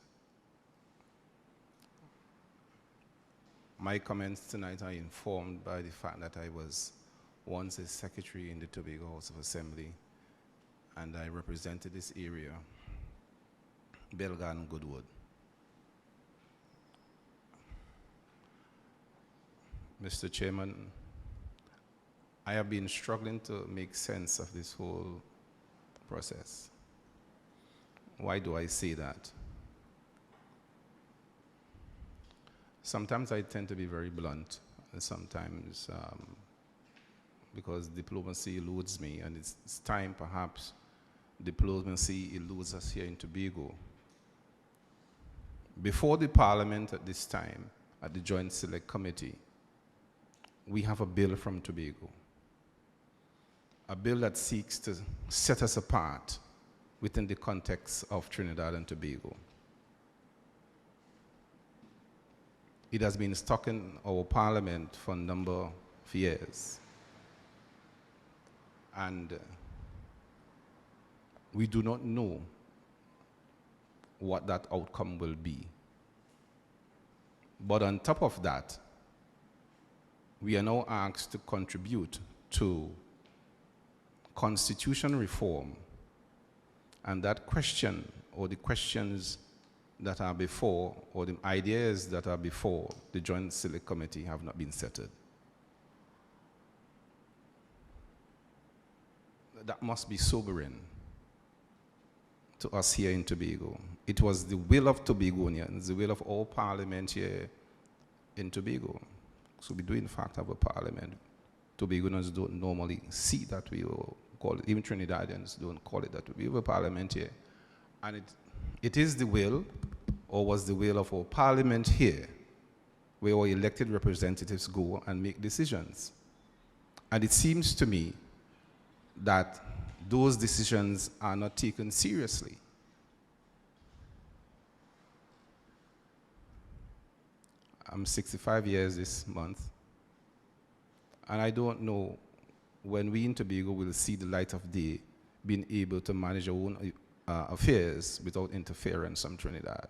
My comments tonight are informed by the fact that I was once a secretary in the Tobago House of Assembly, and I represented this area, Belgarden, Goodwood. Mr. Chairman, I have been struggling to make sense of this whole process. Why do I say that? Sometimes I tend to be very blunt, and sometimes because diplomacy eludes me, and it's time perhaps diplomacy eludes us here in Tobago. Before the Parliament at this time, at the Joint Select Committee, we have a bill from Tobago. A bill that seeks to set us apart within the context of Trinidad and Tobago. It has been stuck in our parliament for a number of years. And we do not know what that outcome will be. But on top of that, we are now asked to contribute to constitution reform, and that question, or the questions that are before, or the ideas that are before the Joint Select Committee have not been settled. That must be sobering to us here in Tobago. It was the will of Tobagonians, the will of all parliament here in Tobago. So we do in fact have a parliament. Tobagonians don't normally see that we will call it, even Trinidadians don't call it that. We have a parliament here. And it is the will, or was the will of our parliament here, where our elected representatives go and make decisions. And it seems to me that those decisions are not taken seriously. I'm 65 years this month, and I don't know when we in Tobago will see the light of day being able to manage our own affairs without interference from Trinidad.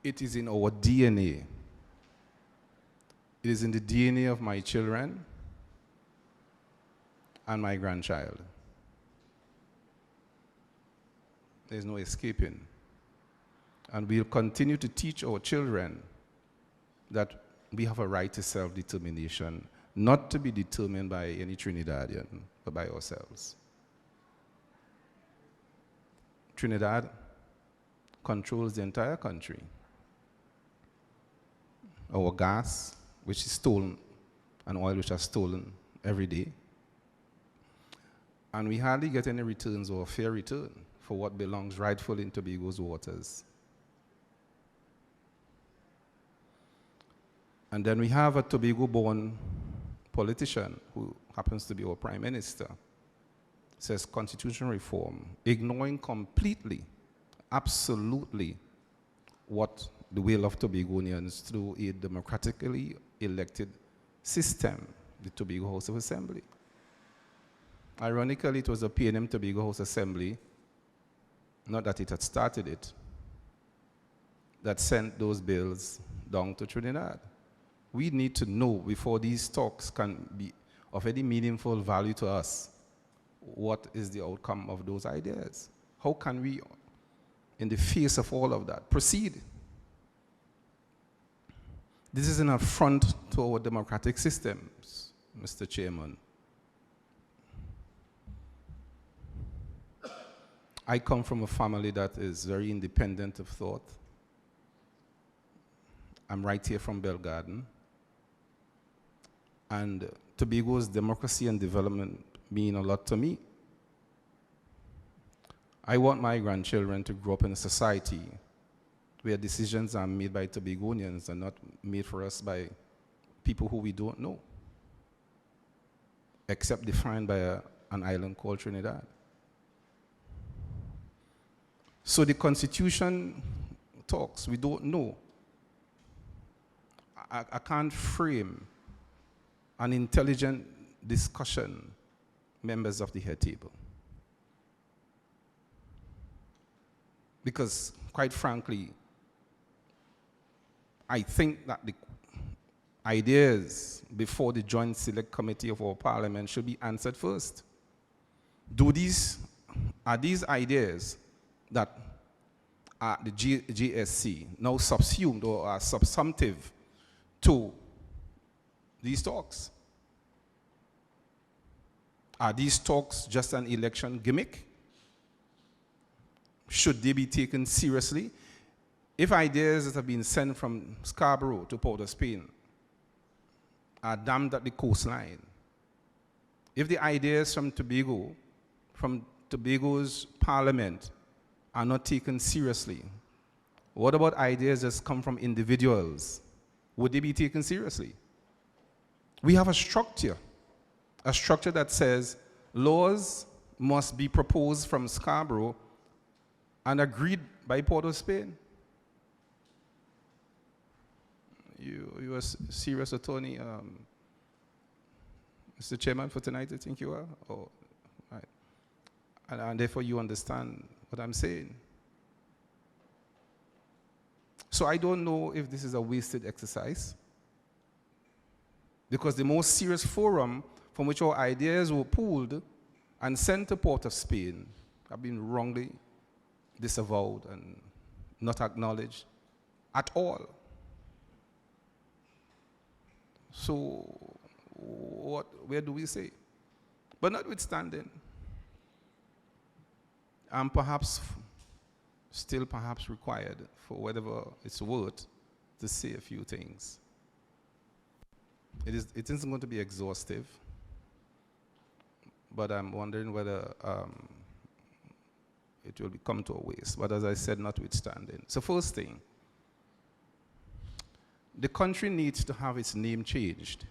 It is in our DNA. It is in the DNA of my children and my grandchild. There's no escaping. And we'll continue to teach our children that we have a right to self-determination, not to be determined by any Trinidadian, but by ourselves. Trinidad controls the entire country. Our gas, which is stolen, and oil, which are stolen every day. And we hardly get any returns or a fair return for what belongs rightfully in Tobago's waters. And then we have a Tobago-born politician who happens to be our prime minister, says constitutional reform, ignoring completely, absolutely, what the will of Tobagonians through a democratically elected system, the Tobago House of Assembly. Ironically, it was the PNM Tobago House Assembly, not that it had started it, that sent those bills down to Trinidad. We need to know before these talks can be of any meaningful value to us, what is the outcome of those ideas? How can we, in the face of all of that, proceed? This is an affront to our democratic systems, Mr. Chairman. I come from a family that is very independent of thought. I'm right here from Belgarden. And Tobago's democracy and development mean a lot to me. I want my grandchildren to grow up in a society where decisions are made by Tobagonians and not made for us by people who we don't know, except defined by an island called Trinidad. So the Constitution talks, we don't know. I can't frame an intelligent discussion, members of the head table. Because, quite frankly, I think that the ideas before the Joint Select Committee of our Parliament should be answered first. Are these ideas that are the GSC now subsumed or are subsumptive to these talks? Are these talks just an election gimmick? Should they be taken seriously? If ideas that have been sent from Scarborough to Port of Spain are dammed at the coastline, if the ideas from Tobago's parliament are not taken seriously, what about ideas that come from individuals? Would they be taken seriously? We have a structure that says laws must be proposed from Scarborough and agreed by Port of Spain. You are serious attorney, Mr. Chairman, for tonight, I think you are? Oh, right. And therefore you understand what I'm saying. So I don't know if this is a wasted exercise, because the most serious forum from which our ideas were pulled and sent to Port of Spain have been wrongly disavowed and not acknowledged at all. So where do we say? But notwithstanding, I'm still required, for whatever it's worth, to say a few things. It isn't going to be exhaustive, but I'm wondering whether it will come to a waste. But as I said, notwithstanding. So first thing, the country needs to have its name changed.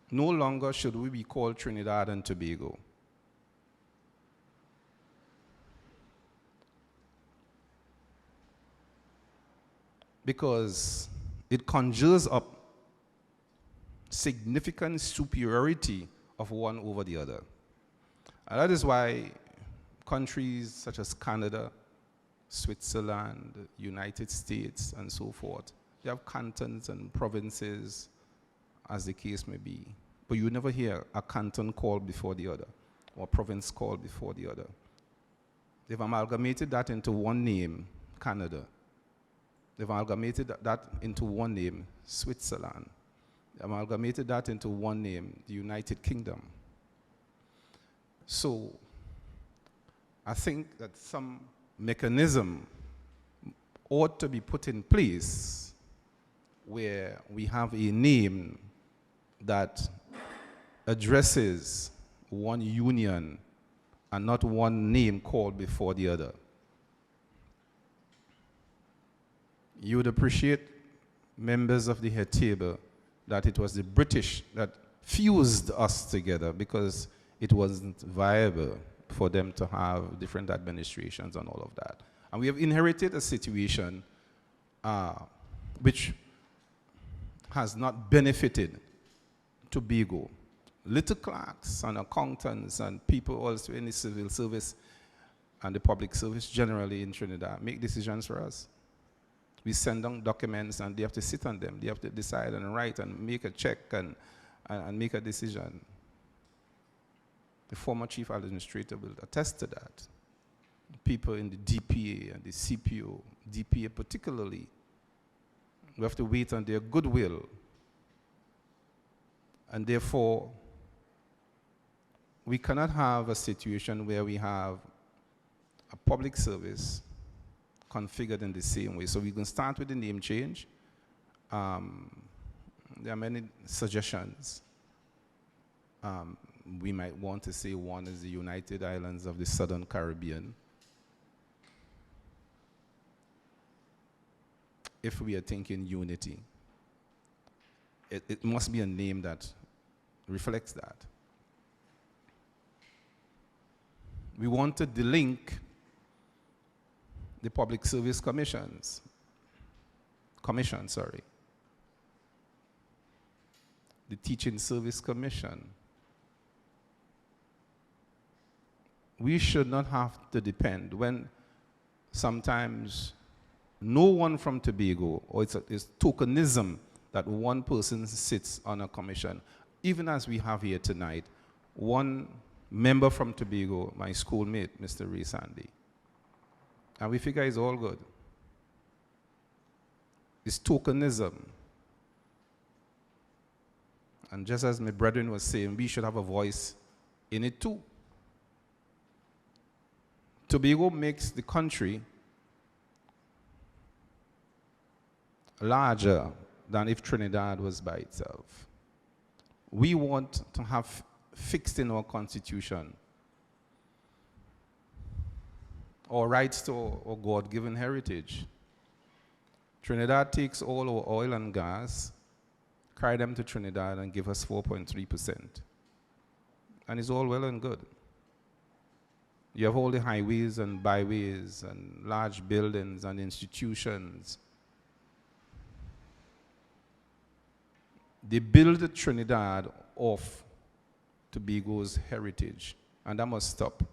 No longer should we be called Trinidad and Tobago. Because it conjures up significant superiority of one over the other. And that is why countries such as Canada, Switzerland, United States, and so forth, they have cantons and provinces, as the case may be. But you never hear a canton called before the other, or a province called before the other. They've amalgamated that into one name, Canada. They've amalgamated that into one name, Switzerland. They amalgamated that into one name, the United Kingdom. So I think that some mechanism ought to be put in place where we have a name that addresses one union and not one name called before the other. You would appreciate, members of the head table, that it was the British that fused us together, because it wasn't viable for them to have different administrations and all of that. And we have inherited a situation which has not benefited Tobago. Little clerks and accountants and people also in the civil service and the public service generally in Trinidad make decisions for us. We send them documents and they have to sit on them. They have to decide and write and make a check and make a decision. The former chief administrator will attest to that. People in the DPA and the CPO, DPA particularly, we have to wait on their goodwill. And therefore, we cannot have a situation where we have a public service configured in the same way. So we can start with the name change. There are many suggestions. We might want to say one is the United Islands of the Southern Caribbean. If we are thinking unity, it must be a name that reflects that. We want to delink the public service commission, the Teaching Service Commission. We should not have to depend when sometimes no one from Tobago, or it's tokenism that one person sits on a commission. Even as we have here tonight, one member from Tobago, my schoolmate, Mr. Ray Sandy. And we figure it's all good. It's tokenism. And just as my brethren was saying, we should have a voice in it too. Tobago makes the country larger than if Trinidad was by itself. We want to have fixed in our constitution our rights to our God-given heritage. Trinidad takes all our oil and gas, carry them to Trinidad and give us 4.3%. And it's all well and good. You have all the highways and byways and large buildings and institutions. They build Trinidad off Tobago's heritage, and that must stop.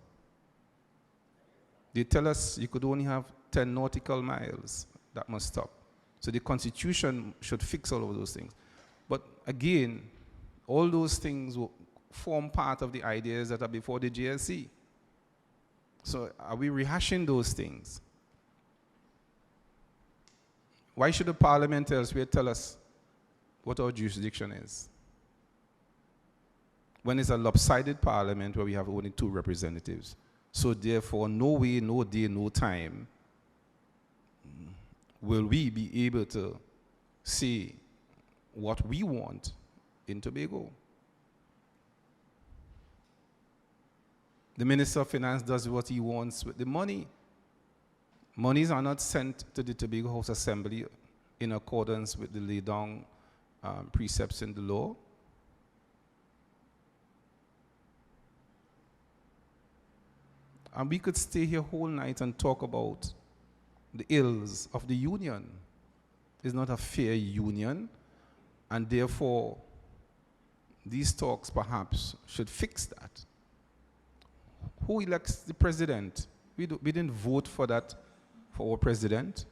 They tell us you could only have 10 nautical miles. That must stop. So the Constitution should fix all of those things. But again, all those things will form part of the ideas that are before the GSC. So are we rehashing those things? Why should the parliament elsewhere tell us what our jurisdiction is? When it's a lopsided parliament where we have only 2 representatives. So therefore, no way, no day, no time will we be able to say what we want in Tobago. The Minister of Finance does what he wants with the money. Monies are not sent to the Tobago House Assembly in accordance with the laid down precepts in the law. And we could stay here whole night and talk about the ills of the union. It's not a fair union, and therefore these talks perhaps should fix that. Who elects the president? We didn't vote for that, for our president.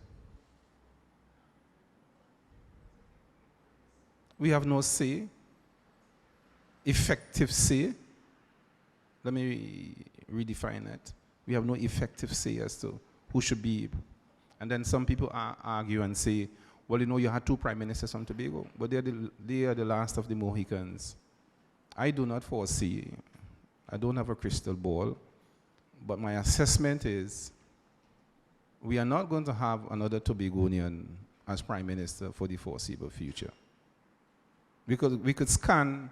We have no say, effective say. Let me redefine that. We have no effective say as to who should be. And then some people argue and say, well, you know, you had 2 prime ministers from Tobago, but they are the last of the Mohicans. I do not foresee, I don't have a crystal ball, but my assessment is we are not going to have another Tobagonian as prime minister for the foreseeable future. Because we could scan,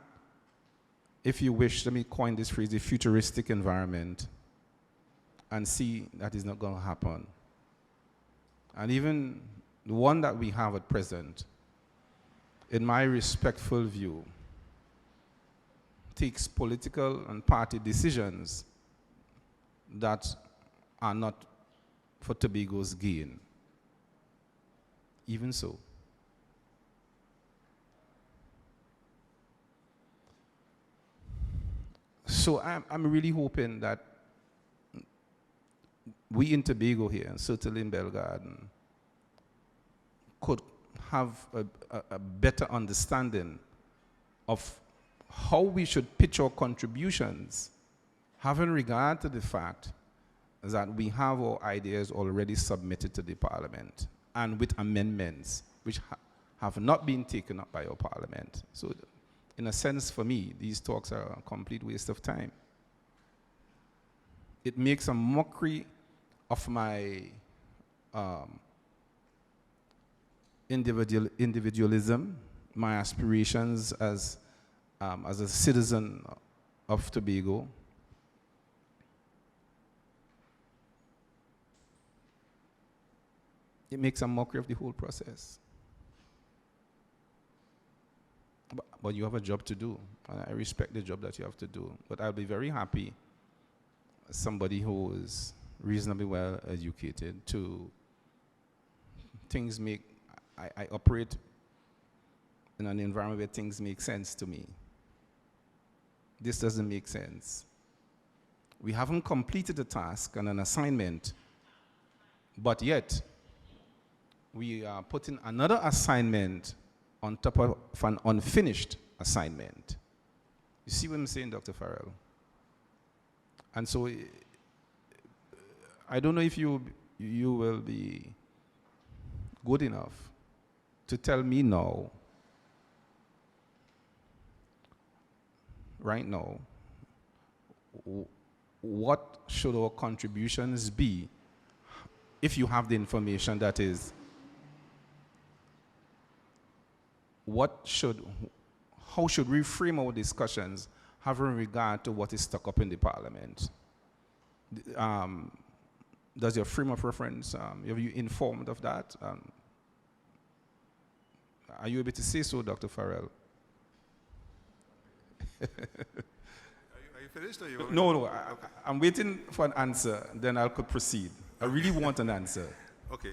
if you wish, let me coin this phrase, the futuristic environment, and see that is not going to happen. And even the one that we have at present, in my respectful view, takes political and party decisions that are not for Tobago's gain. Even so. So I'm really hoping that we in Tobago here, and certainly in Belgarden, could have a better understanding of how we should pitch our contributions, having regard to the fact that we have our ideas already submitted to the Parliament, and with amendments which have not been taken up by our Parliament. So in a sense, for me, these talks are a complete waste of time. It makes a mockery of my individualism, my aspirations as a citizen of Tobago. It makes a mockery of the whole process. But you have a job to do, and I respect the job that you have to do. But I'll be very happy as somebody who is reasonably well educated to things make, I operate in an environment where things make sense to me. This doesn't make sense. We haven't completed a task and an assignment, but yet we are putting another assignment on top of an unfinished assignment. You see what I'm saying, Dr. Farrell? And so I don't know if you will be good enough to tell me now, right now, what should our contributions be if you have the information that is, how should we frame our discussions having regard to what is stuck up in the parliament? Does your frame of reference, have you informed of that? Are you able to say so, Dr. Farrell? Are you finished? Or you No, I'm waiting for an answer, then I could proceed. I really want an answer. Okay,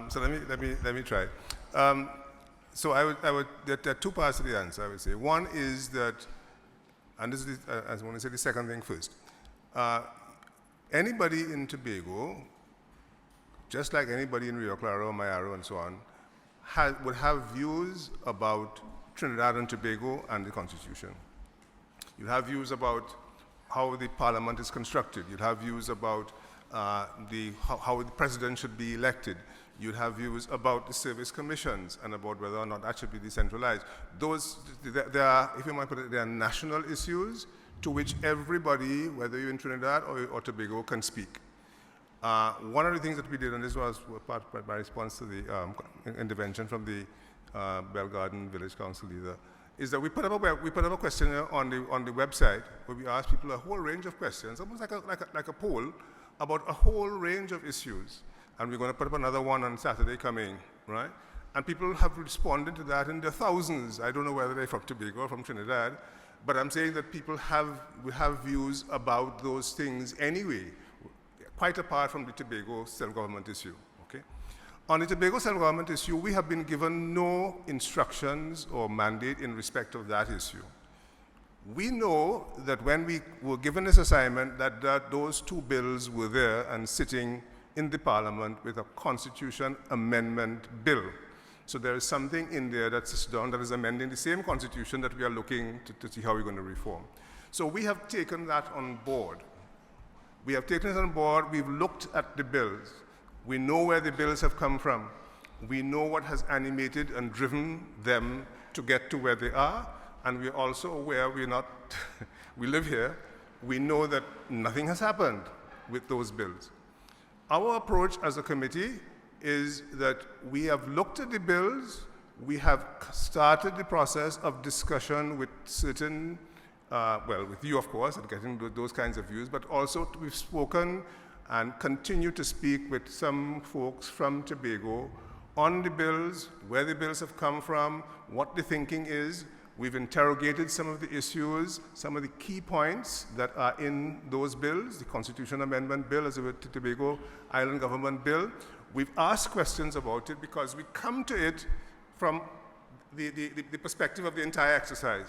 so let me try. So there are two parts to the answer, I would say. One is that, and this is, I want to say the second thing first. Anybody in Tobago, just like anybody in Rio Claro, Mayaro, and so on, would have views about Trinidad and Tobago and the Constitution. You'll have views about how the parliament is constructed. You'll have views about how the president should be elected. You'd have views about the service commissions and about whether or not that should be decentralized. There are, if you might put it, there are national issues to which everybody, whether you're in Trinidad or Tobago, can speak. One of the things that we did, and this was part of my response to the intervention from the Bell Garden Village Council leader, is that we put up a questionnaire on the website where we asked people a whole range of questions, almost like a poll about a whole range of issues. And we're going to put up another one on Saturday coming, right? And people have responded to that in their thousands. I don't know whether they're from Tobago or from Trinidad, but I'm saying that we have views about those things anyway, quite apart from the Tobago self-government issue, okay? On the Tobago self-government issue, we have been given no instructions or mandate in respect of that issue. We know that when we were given this assignment, that those two bills were there and sitting in the parliament with a constitution amendment bill. So there is something in there that sits down that is amending the same constitution that we are looking to see how we're going to reform. So we have taken that on board. We have taken it on board. We've looked at the bills. We know where the bills have come from. We know what has animated and driven them to get to where they are. And we're also aware we live here. We know that nothing has happened with those bills. Our approach as a committee is that we have looked at the bills, we have started the process of discussion with certain, with you of course, and getting those kinds of views, but also we've spoken and continue to speak with some folks from Tobago on the bills, where the bills have come from, what the thinking is. We've interrogated some of the issues, some of the key points that are in those bills, the Constitution Amendment Bill, as well as the Tobago Island Government Bill. We've asked questions about it because we come to it from the perspective of the entire exercise.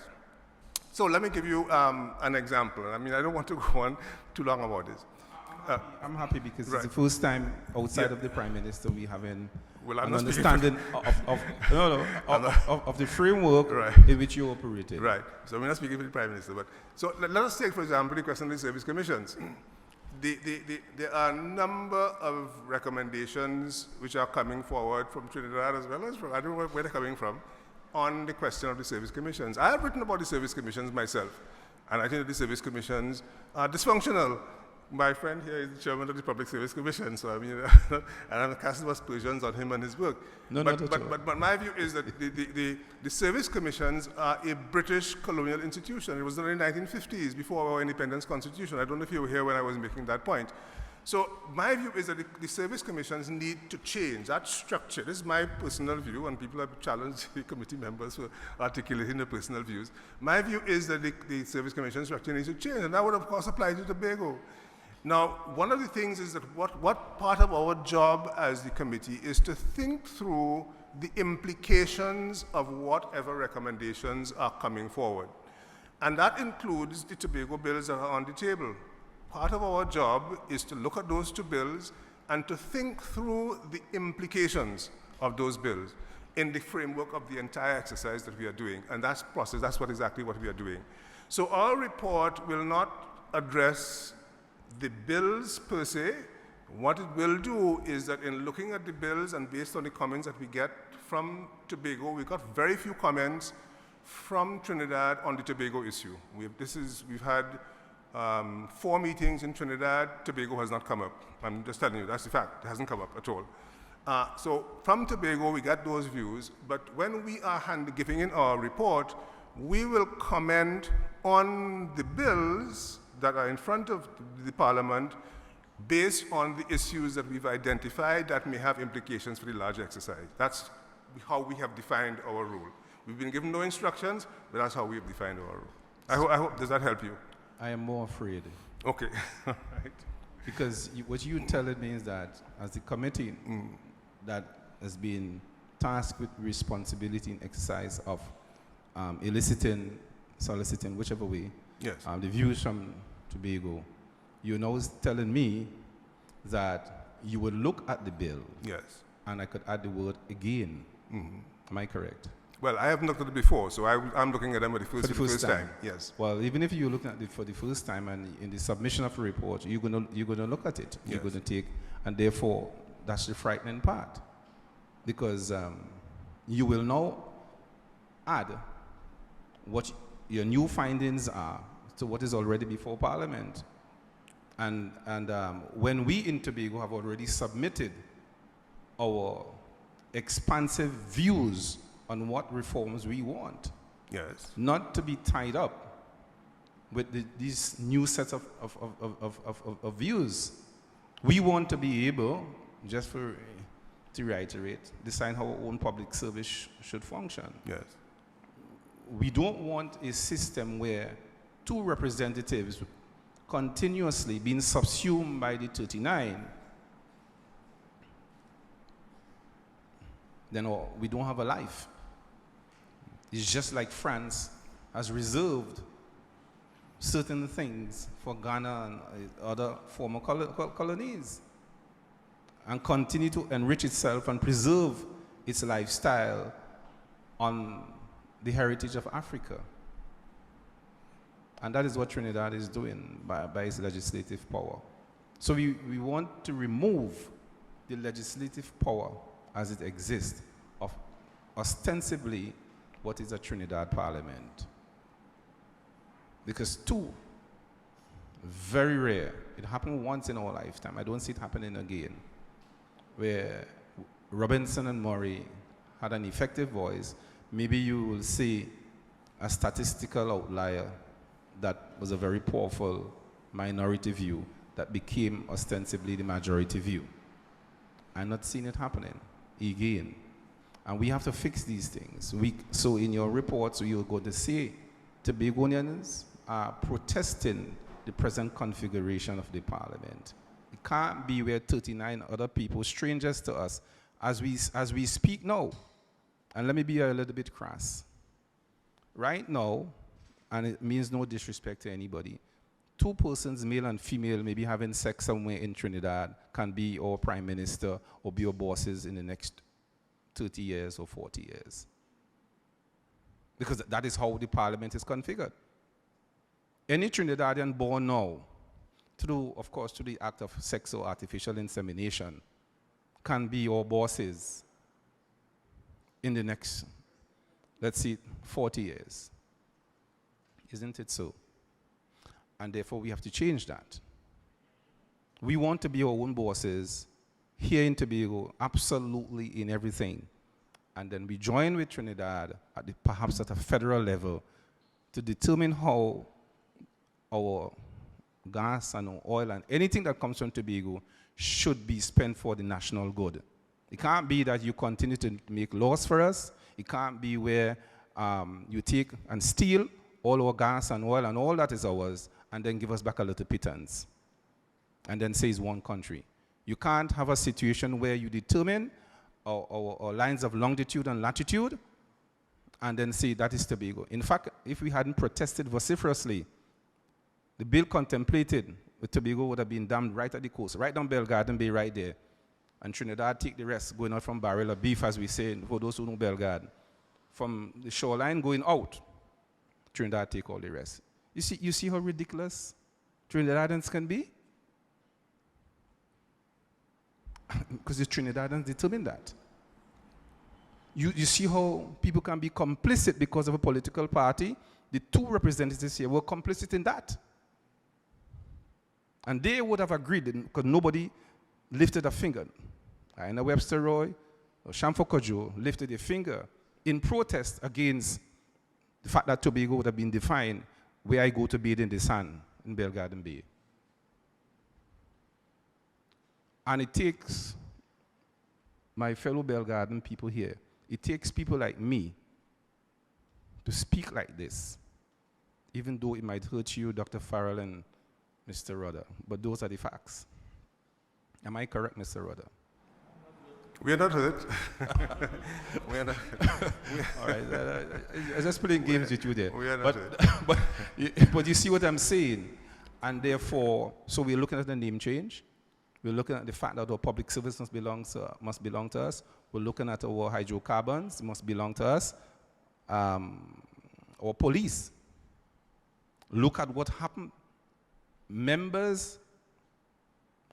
So let me give you an example. I mean, I don't want to go on too long about this. I'm happy because right. it's the first time outside of the Prime Minister we have an understanding of the framework right. in which you operated. Right. So we're not speaking for the Prime Minister. But so let us take, for example, the question of the service commissions. There are a number of recommendations which are coming forward from Trinidad as well as from, I don't know where they're coming from, on the question of the service commissions. I have written about the service commissions myself, and I think that the service commissions are dysfunctional. My friend here is the chairman of the Public Service Commission, so I mean, and I'm casting aspersions on him and his work. But my view is that the service commissions are a British colonial institution. It was done in the 1950s, before our independence constitution. I don't know if you were here when I was making that point. So my view is that the service commissions need to change that structure. This is my personal view, and people have challenged the committee members for articulating their personal views. My view is that the service commission structure needs to change, and that would, of course, apply to Tobago. Now, one of the things is that what part of our job as the committee is to think through the implications of whatever recommendations are coming forward. And that includes the Tobago bills that are on the table. Part of our job is to look at those two bills and to think through the implications of those bills in the framework of the entire exercise that we are doing. And that's exactly what we are doing. So our report will not address the bills per se. What it will do is that in looking at the bills and based on the comments that we get from Tobago, we got very few comments from Trinidad on the Tobago issue. We've had 4 meetings in Trinidad. Tobago has not come up. I'm just telling you, that's the fact. It hasn't come up at all. So from Tobago, we got those views, but when we are giving in our report, we will comment on the bills that are in front of the Parliament based on the issues that we've identified that may have implications for the larger exercise. That's how we have defined our rule. We've been given no instructions, but that's how we have defined our rule. I hope, does that help you? I am more afraid. Okay, all right. Because what you're telling me is that as the committee that has been tasked with responsibility in exercise of eliciting, soliciting, whichever way, yes. The views from Tobago, you're now telling me that you would look at the bill. Yes. And I could add the word again. Am I correct? Well, I haven't looked at it before, so I'm looking at them for the first time. Yes. Well, even if you're looking at it for the first time and in the submission of a report, you're gonna look at it. You're gonna take, and therefore that's the frightening part, because you will now add what your new findings are to what is already before Parliament, and when we in Tobago have already submitted our expansive views on what reforms we want. Yes. Not to be tied up with these new sets of views. We want to be able, just to reiterate, decide how our own public service should function. Yes. We don't want a system where 2 representatives continuously being subsumed by the 39, then we don't have a life. It's just like France has reserved certain things for Ghana and other former colonies and continue to enrich itself and preserve its lifestyle on the heritage of Africa. And that is what Trinidad is doing by its legislative power. So we want to remove the legislative power as it exists of ostensibly what is a Trinidad Parliament. Because 2, very rare, it happened once in our lifetime, I don't see it happening again, where Robinson and Murray had an effective voice. Maybe you will see a statistical outlier that was a very powerful minority view that became ostensibly the majority view. I'm not seeing it happening again. And we have to fix these things. So in your reports, you're going to say Tobagonians are protesting the present configuration of the Parliament. It can't be where 39 other people, strangers to us, as we speak now. And let me be a little bit crass. Right now, and it means no disrespect to anybody, 2 persons, male and female, maybe having sex somewhere in Trinidad, can be our prime minister or be our bosses in the next 30 years or 40 years. Because that is how the Parliament is configured. Any Trinidadian born now, through the act of sex or artificial insemination, can be our bosses in the next, let's see, 40 years. Isn't it so? And therefore we have to change that. We want to be our own bosses here in Tobago, absolutely in everything. And then we join with Trinidad perhaps at a federal level to determine how our gas and oil and anything that comes from Tobago should be spent for the national good. It can't be that you continue to make laws for us. It can't be where you take and steal all our gas and oil and all that is ours and then give us back a little pittance. and then say it's one country. You can't have a situation where you determine or lines of longitude and latitude and then say that is Tobago. In fact, if we hadn't protested vociferously, the bill contemplated with Tobago would have been dammed right at the coast, right down Bell Garden Bay right there. And Trinidad take the rest, going out from barrel of beef, as we say, for those who know Bell Garden. From the shoreline going out, Trinidad take all the rest. You see how ridiculous Trinidadians can be? Because the Trinidadians determine that. You see how people can be complicit because of a political party? The two representatives here were complicit in that. And they would have agreed because nobody lifted a finger. Ina Webster Roy or Shamfo Kojo lifted a finger in protest against the fact that Tobago would have been defined where I go to bathe in the sun in Bell Garden Bay. And it takes my fellow Bell Garden people here, it takes people like me to speak like this, even though it might hurt you, Dr. Farrell and Mr. Rudder. But those are the facts. Am I correct, Mr. Rudder? We are not hurt. We are not. All right. I'm just playing games with you there. We are not but, but you see what I'm saying? And therefore, so we're looking at the name change. We're looking at the fact that our public service must belong to us. We're looking at our hydrocarbons must belong to us. Our police. Look at what happened. Members,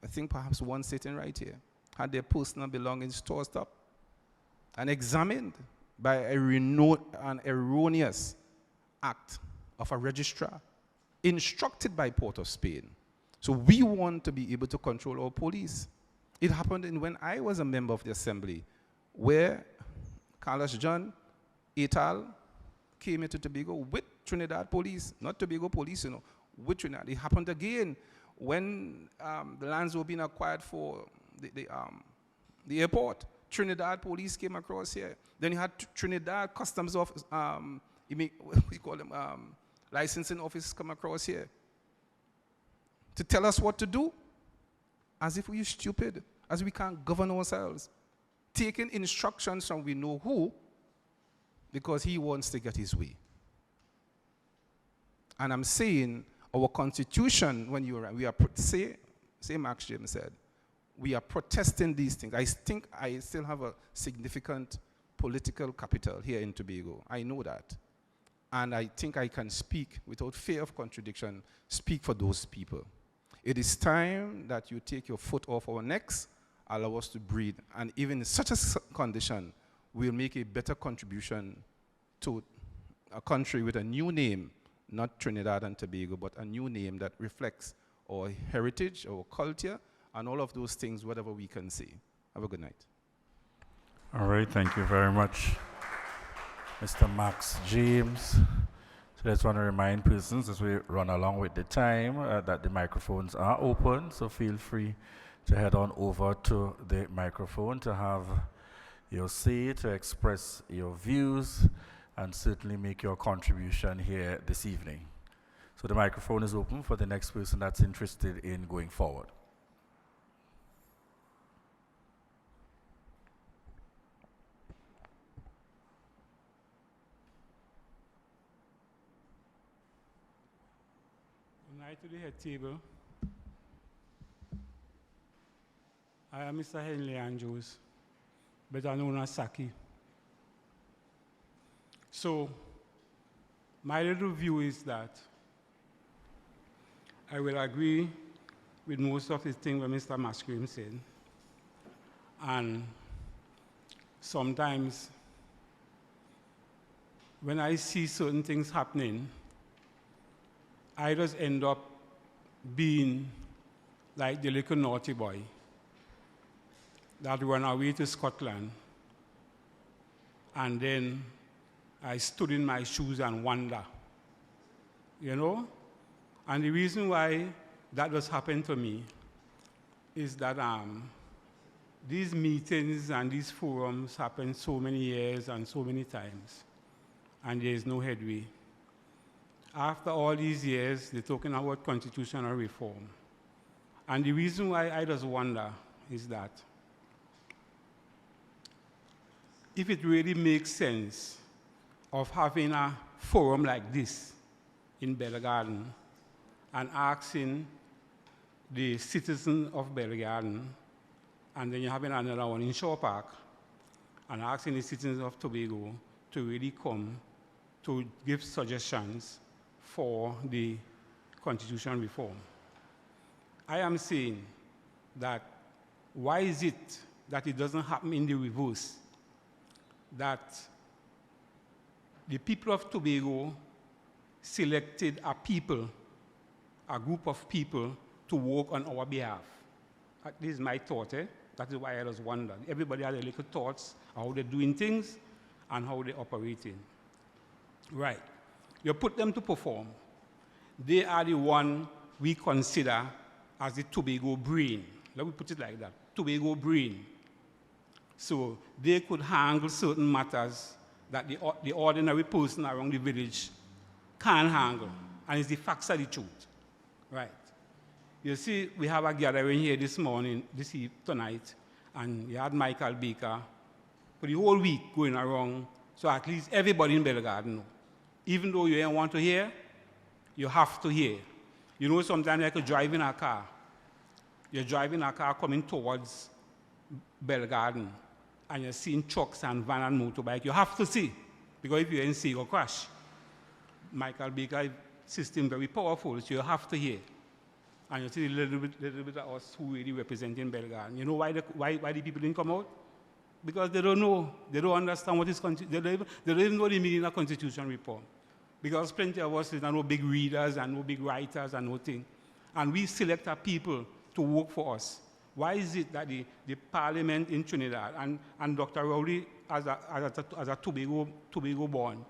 I think perhaps one sitting right here, had their personal belongings tossed up and examined by an erroneous act of a registrar, instructed by Port of Spain. So we want to be able to control our police. It happened when I was a member of the assembly, where Carlos John et al. Came into Tobago with Trinidad police, not Tobago police, with Trinidad. It happened again when the lands were being acquired for the airport. Trinidad police came across here. Then you had Trinidad customs office, we call them licensing officers come across here to tell us what to do, as if we're stupid, as we can't govern ourselves, taking instructions from we know who, because he wants to get his way. And I'm saying our constitution, when we are say Max James said, we are protesting these things. I think I still have a significant political capital here in Tobago. I know that. And I think I can speak without fear of contradiction, speak for those people. It is time that you take your foot off our necks, allow us to breathe. And even in such a condition, we'll make a better contribution to a country with a new name, not Trinidad and Tobago, but a new name that reflects our heritage, our culture, and all of those things, whatever we can say. Have a good night. All right, thank you very much, Mr. Max James. So I just want to remind persons as we run along with the time that the microphones are open, so feel free to head on over to the microphone to have your say, to express your views, and certainly make your contribution here this evening. So the microphone is open for the next person that's interested in going forward. To the head table. I am Mr. Henley Andrews, better known as Saki. So, my little view is that I will agree with most of the things that Mr. Mascrim said. And sometimes, when I see certain things happening, I just end up being like the little naughty boy that ran away to Scotland, and then I stood in my shoes and wonder, And the reason why that just happened to me is that these meetings and these forums happen so many years and so many times, and there is no headway. After all these years, they're talking about constitutional reform. And the reason why I just wonder is that if it really makes sense of having a forum like this in Bell Garden and asking the citizens of Bell Garden, and then you're having another one in Shore Park, and asking the citizens of Tobago to really come to give suggestions for the constitutional reform. I am saying that why is it that it doesn't happen in the reverse? That the people of Tobago selected a group of people to work on our behalf. This is my thought, That is why I just wonder. Everybody has their little thoughts on how they're doing things and how they're operating. Right. You put them to perform. They are the one we consider as the Tobago brain. Let me put it like that, Tobago brain. So they could handle certain matters that the ordinary person around the village can't handle. And it's the facts of the truth. Right. You see, we have a gathering here tonight, and you had Michael Baker for the whole week going around, so at least everybody in Bell Garden know. Even though you don't want to hear, you have to hear. You know, sometimes you could drive in a car. You're driving a car coming towards Bell Garden, and you're seeing trucks and van and motorbike. You have to see, because if you didn't see, you'll crash. Michael Baker system very powerful, so you have to hear. And you see a little bit of us who really representing Bell Garden. You know why the people didn't come out? Because they don't know. They don't understand what is they don't even know the meaning of constitution reform. Because plenty of us are no big readers and no big writers and no thing. And we select our people to work for us. Why is it that the parliament in Trinidad and Dr. Rowley, as a Tobago born,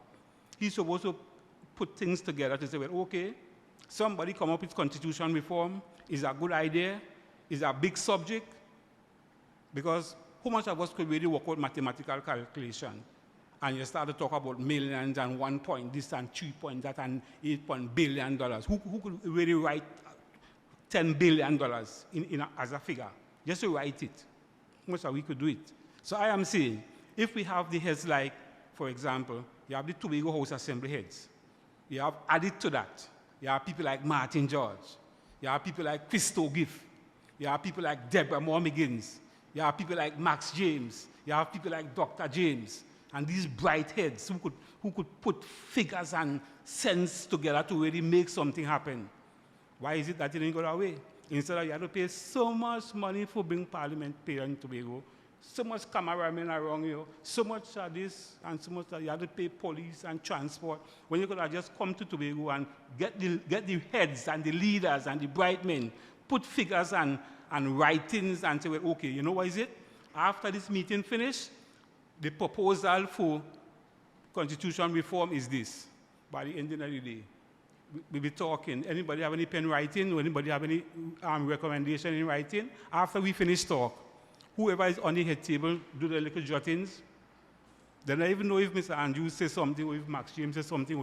he's supposed to put things together to say, well, okay, somebody come up with constitution reform is a good idea, is a big subject, because how much of us could really work out mathematical calculation? And you start to talk about millions and 1 point this and 3 point that and $8 billion. Who could really write $10 billion as a figure? Just to write it. How much we could do it? So I am saying, if we have the heads like, for example, you have the Tobago House Assembly heads. You have added to that, you have people like Martin George. You have people like Christo Giff. You have people like Deborah Moore McGinnis. You have people like Max James. You have people like Dr. James. And these bright heads who could put figures and sense together to really make something happen. Why is it that it didn't go that way? Instead of you have to pay so much money for being parliament payer in Tobago, so much cameramen around you, so much of this and so much that you have to pay police and transport, when you could have just come to Tobago and get the heads and the leaders and the bright men, put figures and writings and say, well, okay, you know what is it? After this meeting finished, the proposal for constitution reform is this. By the end of the day, we'll be talking. Anybody have any pen writing? Or anybody have any recommendation in writing? After we finish talk, whoever is on the head table, do the little jottings. Then I even know if Mr. Andrews says something, or if Max James says something,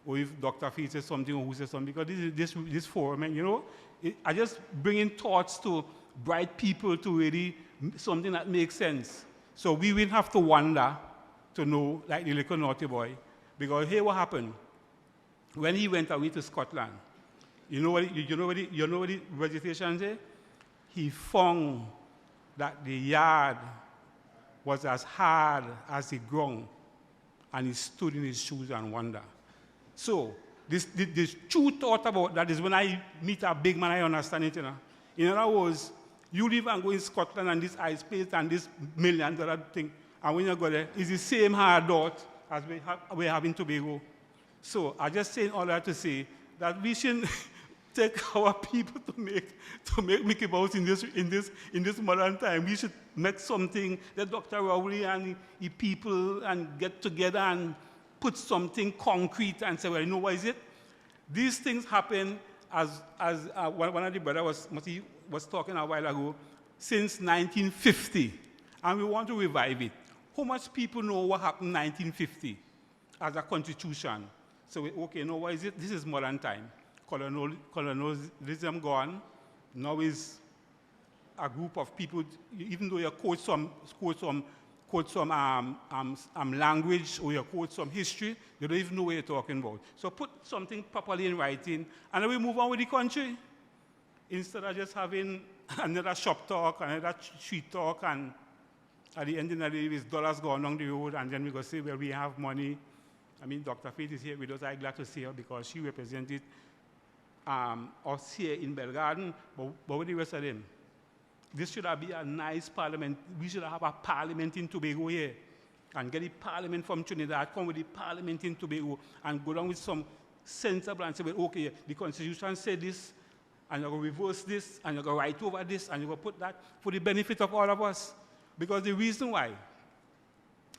or if Dr. Fee says something, or who says something, because this forum, and you know, I just bring in thoughts to bright people to really, something that makes sense. So we will have to wonder to know, like the little naughty boy, because here what happened. When he went away to Scotland, you know what the vegetation say? He found that the yard was as hard as the ground, and he stood in his shoes and wondered. So this true thought about that is when I meet a big man, I understand it. You know? In other words, you live and go in Scotland and this ice place and this $1 million thing, and when you go there, it's the same hard dot as we have in Tobago. So I just say all that to say that we shouldn't take our people to make Mickey Mouse in this modern time. We should make something that Dr. Rowley and the people and get together and put something concrete and say, well, you know what is it? These things happen as one of the brothers was talking a while ago, since 1950, and we want to revive it. How much people know what happened in 1950 as a constitution? So, okay, you know what is it? This is modern time. Colonialism gone, Now is a group of people, even though you quote some language or you quote some history, you don't even know what you're talking about. So put something properly in writing, and then we move on with the country. Instead of just having another shop talk, another street talk, and at the end of the day, with dollars going along the road, and then we go say, well, we have money. I mean, Dr. Faith is here with us. I'm glad to see her because she represented us here in Belgarden, but with the rest of them. This should be a nice parliament. We should have a parliament in Tobago here and get the parliament from Trinidad, come with the parliament in Tobago and go down with some sensible and say, well, okay, the Constitution said this, and you're going to reverse this, and you're going to write over this, and you're going to put that for the benefit of all of us. Because the reason why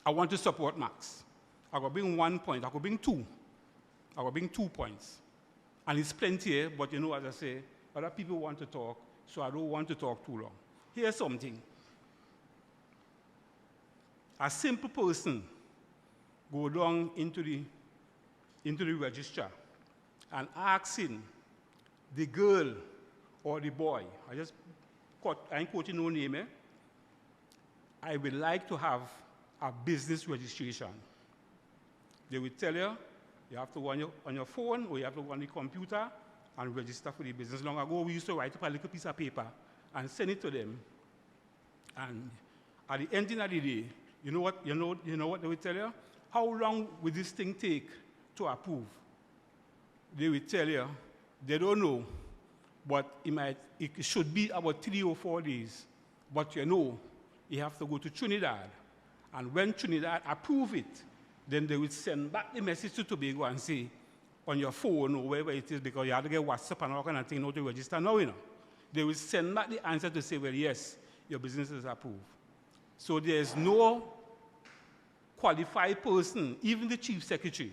I want to support Max, I could bring 1 point, I could bring 2. I could bring 2 points. And it's plenty here, but you know, as I say, other people want to talk, so I don't want to talk too long. Here's something. A simple person go down into the register and asking the girl or the boy, I ain't quoting no name, I would like to have a business registration. They will tell you, you have to go on your phone or you have to go on the computer and register for the business. Long ago, we used to write up a little piece of paper and send it to them. And at the end of the day, you know what they will tell you? How long will this thing take to approve? They will tell you, they don't know, but it should be about 3 or 4 days. But you know, you have to go to Trinidad. And when Trinidad approve it, then they will send back the message to Tobago and say, on your phone or wherever it is, because you have to get WhatsApp and all kind of thing to register now, you know. They will send back the answer to say, well, yes, your business is approved. So there's no qualified person, even the chief secretary,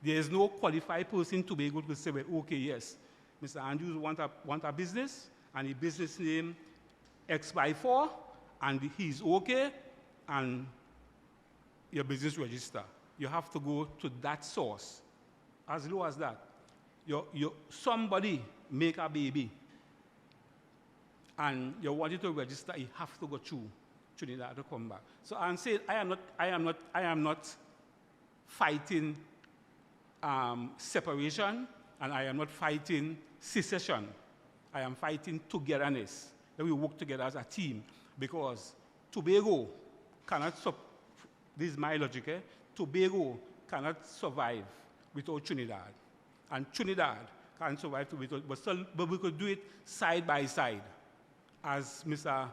there's no qualified person to be able to say, well, okay, yes, Mr. Andrews want a business, and the business name X by 4, and he's okay, and your business register. You have to go to that source. As low as that. Somebody make a baby, and you want it to register, you have to go through Trinidad to come back. So I'm saying I am not fighting separation, and I am not fighting secession. I am fighting togetherness. That we work together as a team, because Tobago cannot, this is my logic, Tobago cannot survive without Trinidad. And Trinidad can't survive without, but we could do it side by side, as Mr.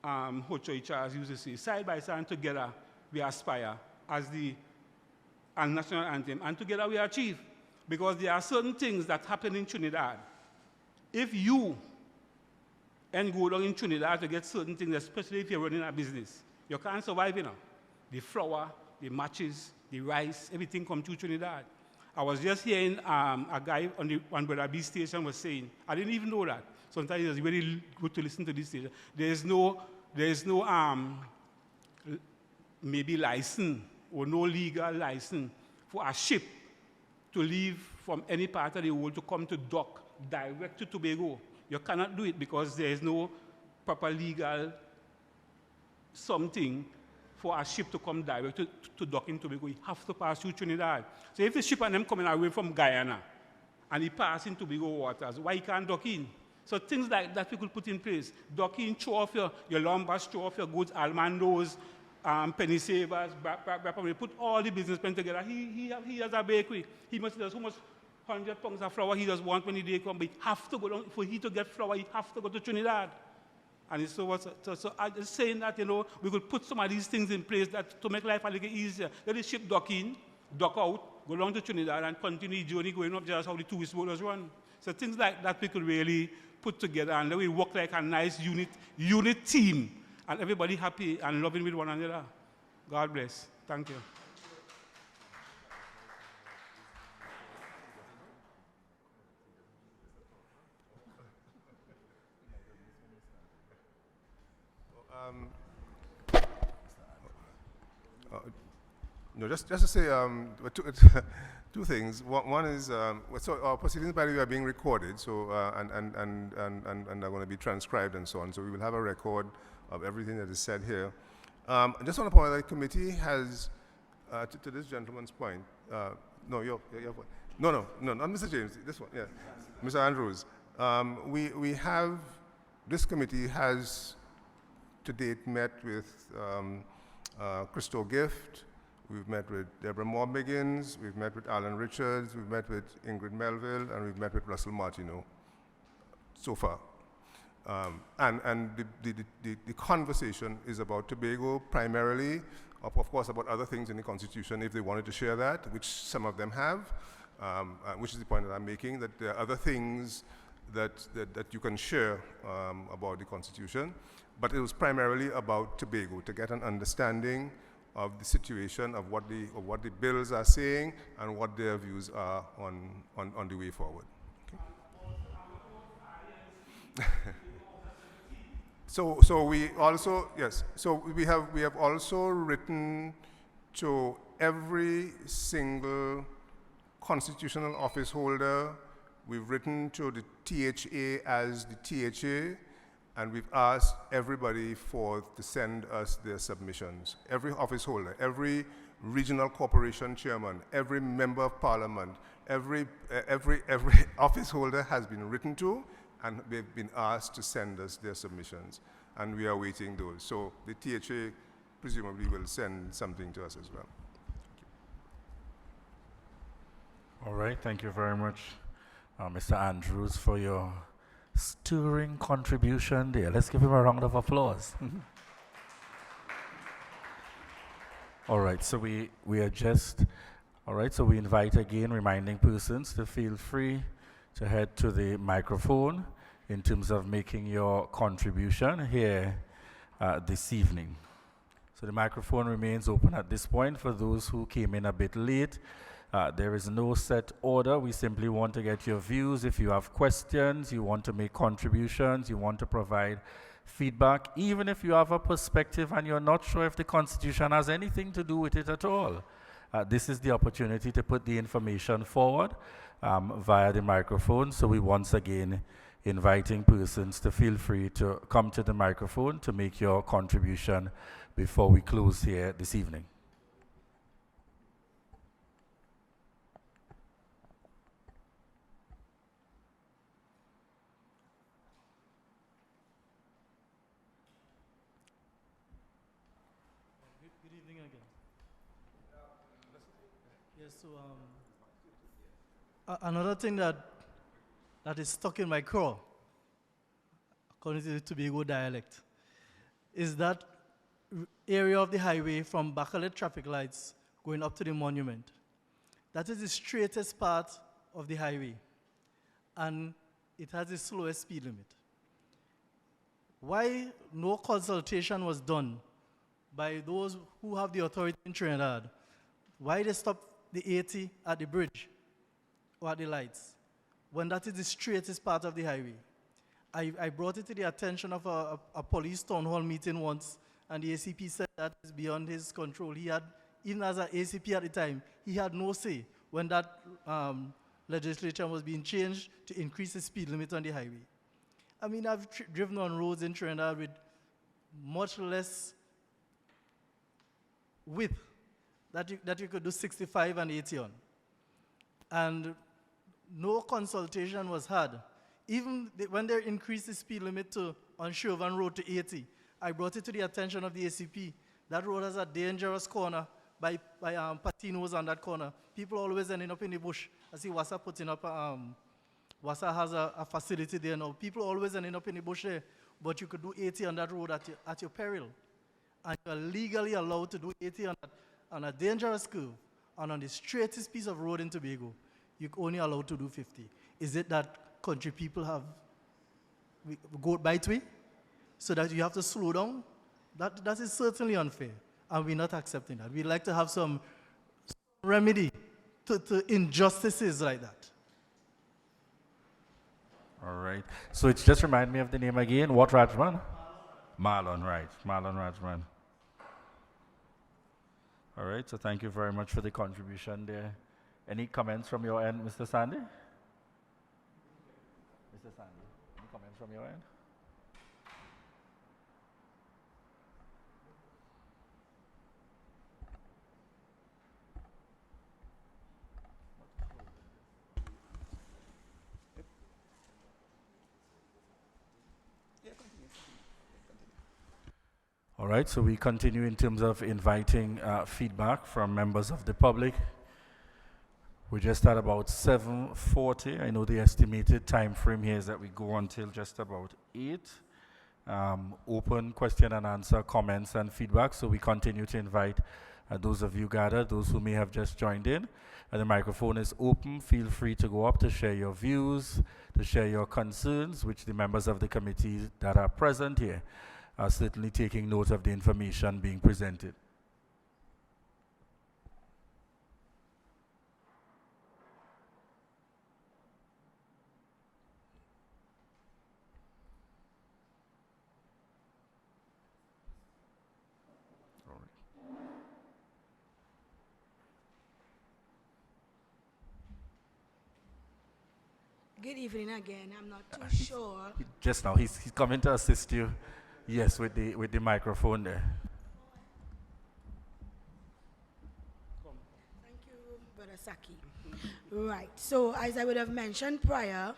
Hochoi Charles used to say, side by side and together we aspire as the national anthem, and together we achieve. Because there are certain things that happen in Trinidad. If you and go down in Trinidad to get certain things, especially if you're running a business, you can't survive, you know. The flour, the matches, the rice, everything comes to Trinidad. I was just hearing a guy on Brother B station was saying, I didn't even know that. Sometimes it's very good to listen to this station. There's no maybe license or no legal license for a ship to leave from any part of the world to come to dock direct to Tobago. You cannot do it because there is no proper legal something for a ship to come direct to dock in Tobago. You have to pass through Trinidad. So if the ship and them coming away from Guyana and he pass in Tobago waters, why he can't dock in? So things like that we could put in place. Dock in, throw off your lumbers, throw off your goods, almandos, penny savers, put all the businessmen together. He has a bakery. He must have so much 100 pounds of flour he does want when the day comes, but he have to go down, for he to get flour, he have to go to Trinidad. And so I'm just saying that, you know, we could put some of these things in place that to make life a little easier. Let the ship dock in, dock out, go down to Trinidad and continue the journey going up just how the tourist boaters run. So things like that we could really put together, and then we work like a nice unit team, and everybody happy and loving with one another. God bless. Thank you. No, just to say two, two things. One is, so our proceedings, by the way, are being recorded, so and are going to be transcribed and so on. So we will have a record of everything that is said here. I just want to point out that the committee has, to this gentleman's point, no, your point. No, not Mr. James. This one, yeah, Mr. Andrews. We have, this committee has to date met with Christo Gift. We've met with Deborah Moore-Biggins, we've met with Alan Richards, we've met with Ingrid Melville, and we've met with Russell Martineau so far. And the conversation is about Tobago primarily, of course about other things in the Constitution if they wanted to share that, which some of them have, which is the point that I'm making, that there are other things that you can share about the Constitution. But it was primarily about Tobago, to get an understanding of the situation, of what the bills are saying, and what their views are on the way forward. Okay. So we also, yes, so we have also written to every single constitutional office holder. We've written to the THA as the THA, and we've asked everybody to send us their submissions. Every office holder, every regional corporation chairman, every member of parliament, every office holder has been written to, and they've been asked to send us their submissions, and we are awaiting those. So the THA presumably will send something to us as well. All right, thank you very much, Mr. Andrews, for your stirring contribution there. Let's give him a round of applause. All right, so we are just, all right, so we invite again, reminding persons to feel free to head to the microphone in terms of making your contribution here this evening. So the microphone remains open at this point for those who came in a bit late. There is no set order. We simply want to get your views. If you have questions, you want to make contributions, you want to provide feedback, even if you have a perspective and you're not sure if the Constitution has anything to do with it at all, this is the opportunity to put the information forward via the microphone. So we once again inviting persons to feel free to come to the microphone to make your contribution before we close here this evening. Good evening again. Yes, so another thing that is stuck in my craw, according to the Tobago dialect, is that area of the highway from Bacalet traffic lights going up to the monument. That is the straightest part of the highway, and it has the slowest speed limit. Why no consultation was done by those who have the authority in Trinidad? Why they stop the 80 at the bridge or at the lights when that is the straightest part of the highway? I brought it to the attention of a police town hall meeting once, and the ACP said that is beyond his control. He had, even as an ACP at the time, he had no say when that legislation was being changed to increase the speed limit on the highway. I mean, I've driven on roads in Trinidad with much less width that you could do 65 and 80 on. And no consultation was had. Even when they increased the speed limit on Chauvin Road to 80, I brought it to the attention of the ACP. That road has a dangerous corner by Patinos on that corner. People always ending up in the bush. I see Wassa putting up, Wassa has a facility there now. People always ending up in the bush there, but you could do 80 on that road at your peril. And you are legally allowed to do 80 on a dangerous curve, and on the straightest piece of road in Tobago, you're only allowed to do 50. Is it that country people have go bite way, so that you have to slow down? That is certainly unfair, and we're not accepting that. We'd like to have some remedy to injustices like that. All right. So it's just remind me of the name again. What Rajman? Marlon, right. Marlon Rajman. All right, so thank you very much for the contribution there. Any comments from your end, Mr. Sandy? Mr. Sandy, any comments from your end? All right, so we continue in terms of inviting feedback from members of the public. We're just at about 7:40. I know the estimated time frame here is that we go until just about 8. Open question and answer, comments and feedback. So we continue to invite those of you gathered, those who may have just joined in. The microphone is open. Feel free to go up to share your views, to share your concerns, which the members of the committee that are present here are certainly taking note of the information being presented. Good evening again. I'm not too sure. Just now, he's coming to assist you. Yes, with the microphone there. Thank you, Brother Saki. Right. So, as I would have mentioned prior,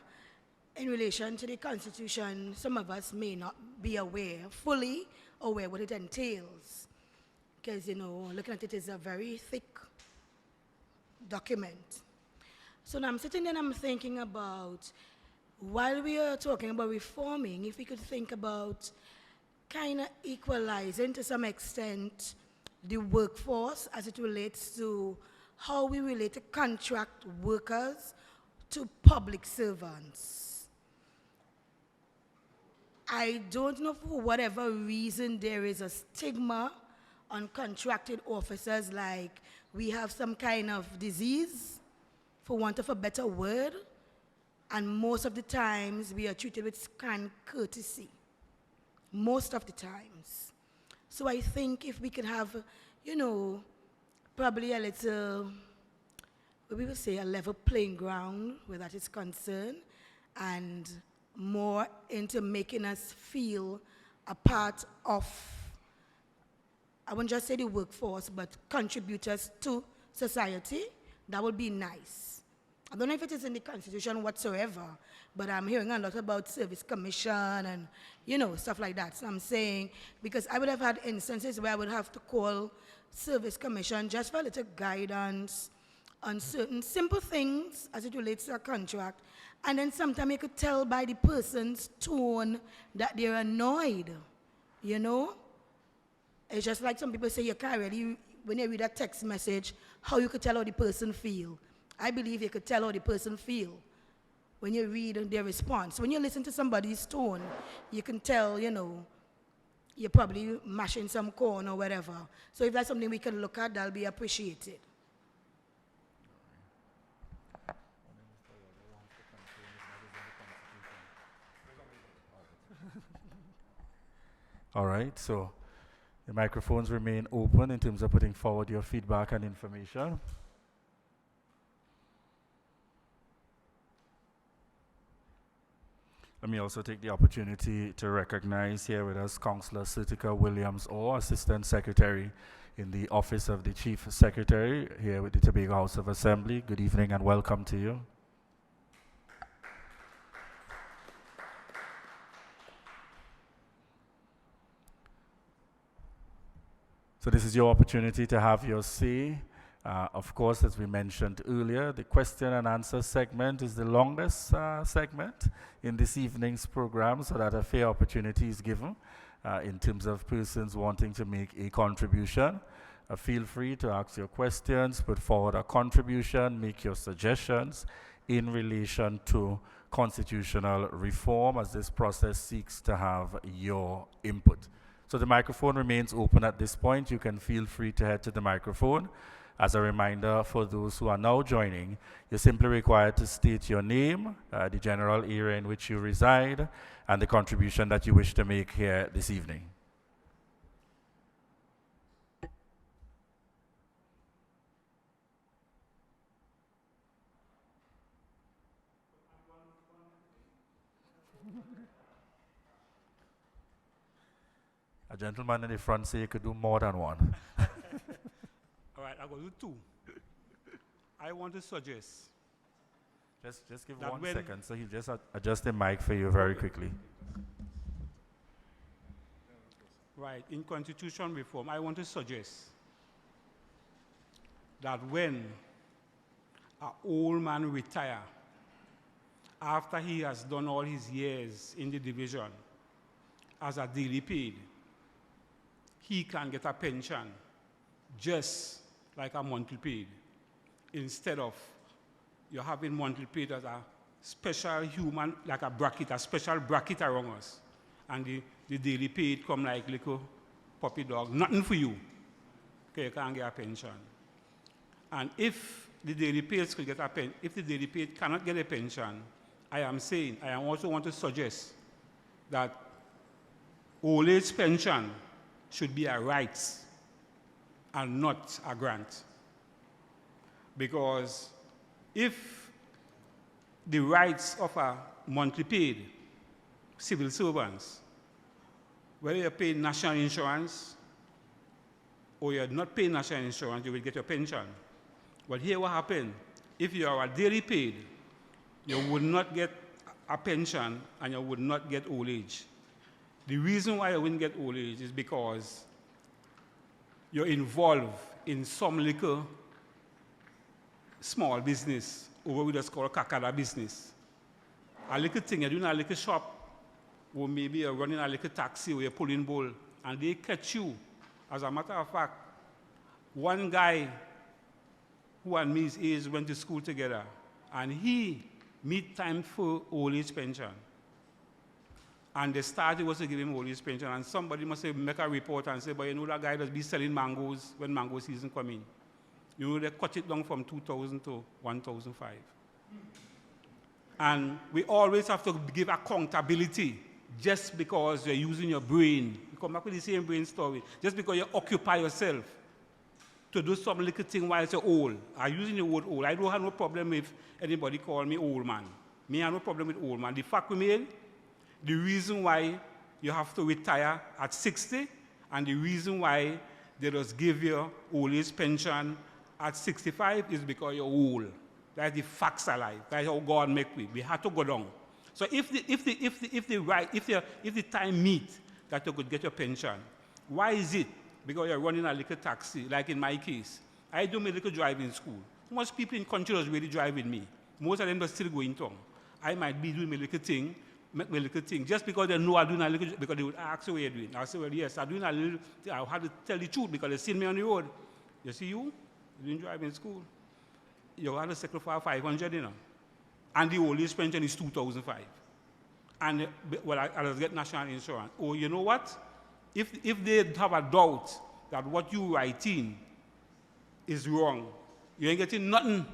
in relation to the Constitution, some of us may not be fully aware what it entails. Because, looking at it is a very thick document. So now I'm sitting there and I'm thinking about, while we are talking about reforming, if we could think about kind of equalizing to some extent the workforce as it relates to how we relate to contract workers to public servants. I don't know, for whatever reason there is a stigma on contracted officers, like we have some kind of disease, for want of a better word, and most of the times we are treated with scant courtesy. Most of the times. So I think if we could have, probably a little, we will say a level playing ground where that is concerned, and more into making us feel a part of, I won't just say the workforce, but contributors to society, that would be nice. I don't know if it is in the Constitution whatsoever, but I'm hearing a lot about service commission and, stuff like that. So I'm saying, because I would have had instances where I would have to call service commission just for a little guidance on certain simple things as it relates to a contract. And then sometimes you could tell by the person's tone that they're annoyed, It's just like some people say you can't really, when you read a text message, how you could tell how the person feel. I believe you could tell how the person feel when you read their response. When you listen to somebody's tone, you can tell, you're probably mashing some corn or whatever. So if that's something we can look at, that'll be appreciated. All right, so the microphones remain open in terms of putting forward your feedback and information. Let me also take the opportunity to recognize here with us Councillor Sertica Williams-Orr, Assistant Secretary in the Office of the Chief Secretary here with the Tobago House of Assembly. Good evening and welcome to you. So this is your opportunity to have your say. Of course, as we mentioned earlier, the question and answer segment is the longest segment in this evening's program, so that a fair opportunity is given in terms of persons wanting to make a contribution. Feel free to ask your questions, put forward a contribution, make your suggestions in relation to constitutional reform as this process seeks to have your input. So the microphone remains open at this point. You can feel free to head to the microphone. As a reminder for those who are now joining, you're simply required to state your name, the general area in which you reside, and the contribution that you wish to make here this evening. gentleman in the front say you could do more than one. All right, I'll go do two. I want to suggest Just give that 1 when- second, so he'll just adjust the mic for you very quickly. right, in constitution reform, I want to suggest that when an old man retire, after he has done all his years in the division as a daily paid, he can get a pension just like a monthly paid, instead of you're having monthly paid as a special human, like a bracket, a special bracket around us. And the daily paid come like little puppy dog, nothing for you. Okay, you can't get a pension. And if the daily paid could get a pen, if the daily paid cannot get a pension, I also want to suggest that old age pension should be a right and not a grant. Because if the rights of a monthly paid civil servants, whether you're paying national insurance or you're not paying national insurance, you will get your pension. But here what happened, if you are a daily paid, you would not get a pension and you would not get old age. The reason why you wouldn't get old age is because you're involved in some little small business, over with us called kakada business. A little thing, you're doing a little shop, or maybe you're running a little taxi or you're pulling bowl, and they catch you. As a matter of fact, one guy who and me his age went to school together, and he meet time for old age pension. And the started was to give him old age pension, and somebody must have make a report and say, but you know that guy does be selling mangoes when mango season come in. You know, they cut it down from 2,000 to 1,005. And we always have to give accountability just because you're using your brain. You come back with the same brain story. Just because you occupy yourself to do some little thing while you're old. I'm using the word old. I don't have no problem if anybody call me old man. Me, I have no problem with old man. The fact remains, the reason why you have to retire at 60 and the reason why they just give you old age pension at 65 is because you're old. That's the facts alive. That's how God make we. We have to go down. So if the time meet that you could get your pension, why is it? Because you're running a little taxi, like in my case. I do my little driving school. Most people in country just really drive with me. Most of them are still going town. I might be doing my little thing, make my little thing, just because they know I'm doing a little, because they would ask what you're doing. I'll say, well, yes, I'm doing a little thing. I'll have to tell the truth because they see me on the road. You see you? You're doing driving school. You have to sacrifice 500, you know. And the old age pension is 2,005. And, well, I'll get national insurance. Oh, you know what? If they have a doubt that what you writing is wrong, you ain't getting nothing.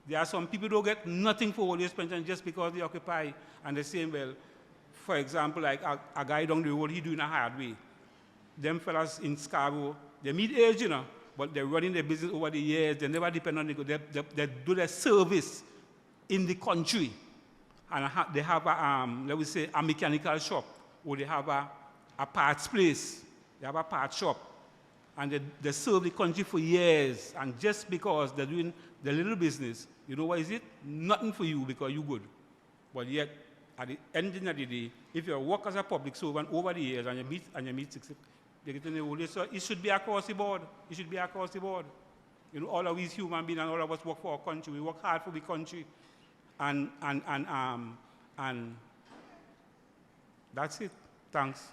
There are some people who don't get nothing for old age pension just because they occupy. And they say, well, for example, like a guy down the road, he doing a hard way. Them fellas in Scarborough, they meet age, you know, but they're running their business over the years. They never depend on it. They do their service in the country. And they have a, let me say, a mechanical shop, or they have a parts place. They have a parts shop. And they serve the country for years. And just because they're doing the little business, you know what is it? Nothing for you because you're good. But yet, at the end of the day, if you work as a public servant over the years and you meet 60, they get in the old age, so it should be across the board. It should be across the board. You know, all of us human beings and all of us work for our country. We work hard for the country. And that's it. Thanks.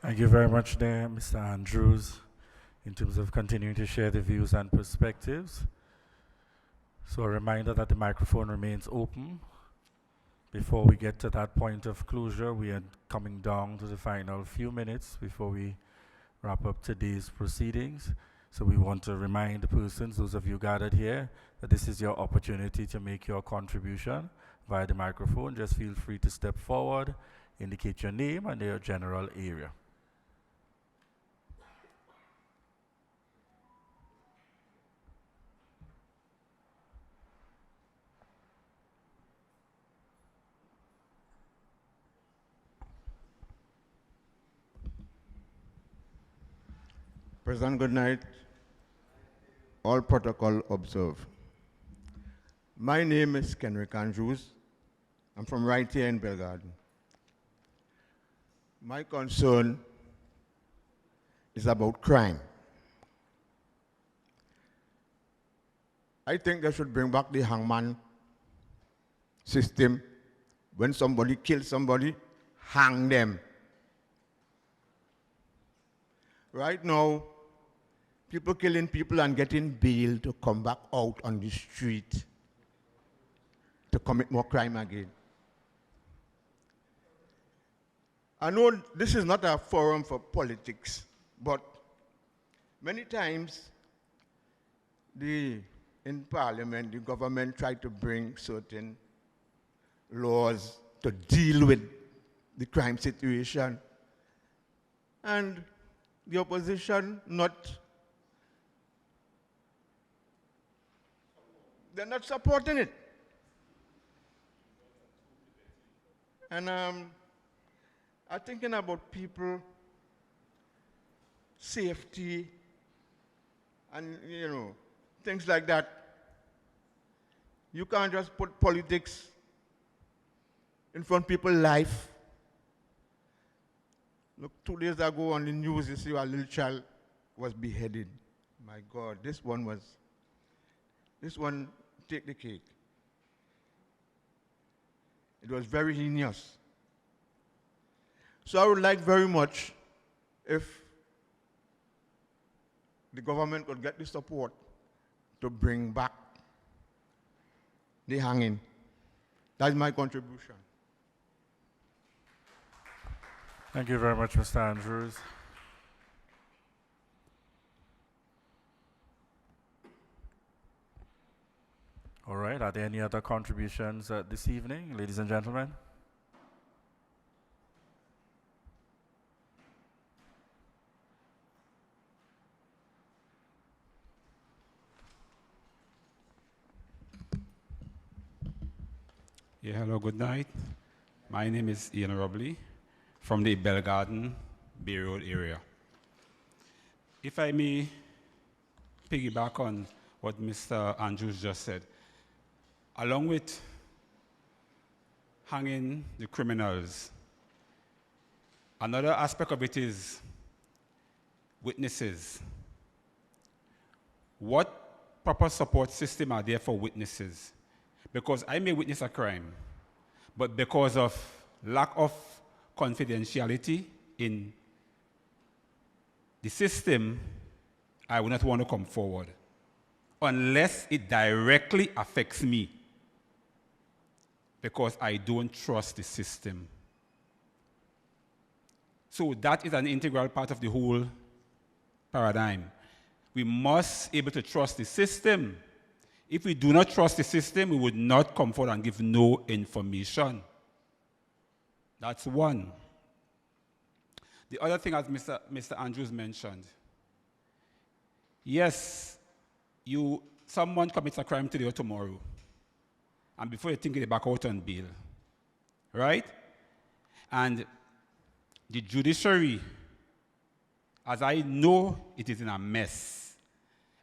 Thank you very much there, Mr. Andrews, in terms of continuing to share the views and perspectives. So a reminder that the microphone remains open. Before we get to that point of closure, we are coming down to the final few minutes before we wrap up today's proceedings. So we want to remind the persons, those of you gathered here, that this is your opportunity to make your contribution via the microphone. Just feel free to step forward, indicate your name and your general area. President, good night. All protocol observed. My name is Kenrick Andrews. I'm from right here in Belgarden. My concern is about crime. I think they should bring back the hangman system. When somebody kills somebody, hang them. Right now, people killing people and getting bail to come back out on the street to commit more crime again. I know this is not a forum for politics, but many times in Parliament, the government tried to bring certain laws to deal with the crime situation. And the opposition they're not supporting it. And I'm thinking about people, safety, and things like that. You can't just put politics in front of people's life. Look, 2 days ago on the news, you see a little child was beheaded. My God, this one take the cake. It was very heinous. So I would like very much if the government could get the support to bring back the hanging. That's my contribution. Thank you very much, Mr. Andrews. All right, are there any other contributions this evening, ladies and gentlemen? Yeah, hello, good night. My name is Ian Robley from the Belgarden Bay Road area. If I may piggyback on what Mr. Andrews just said, along with hanging the criminals, another aspect of it is witnesses. What proper support system are there for witnesses? Because I may witness a crime, but because of lack of confidentiality in the system, I will not want to come forward unless it directly affects me, because I don't trust the system. So that is an integral part of the whole paradigm. We must be able to trust the system. If we do not trust the system, we would not come forward and give no information. That's one. The other thing, as Mr. Andrews mentioned, yes, someone commits a crime today or tomorrow, and before you think they back out on bail, right? And the judiciary, as I know, it is in a mess.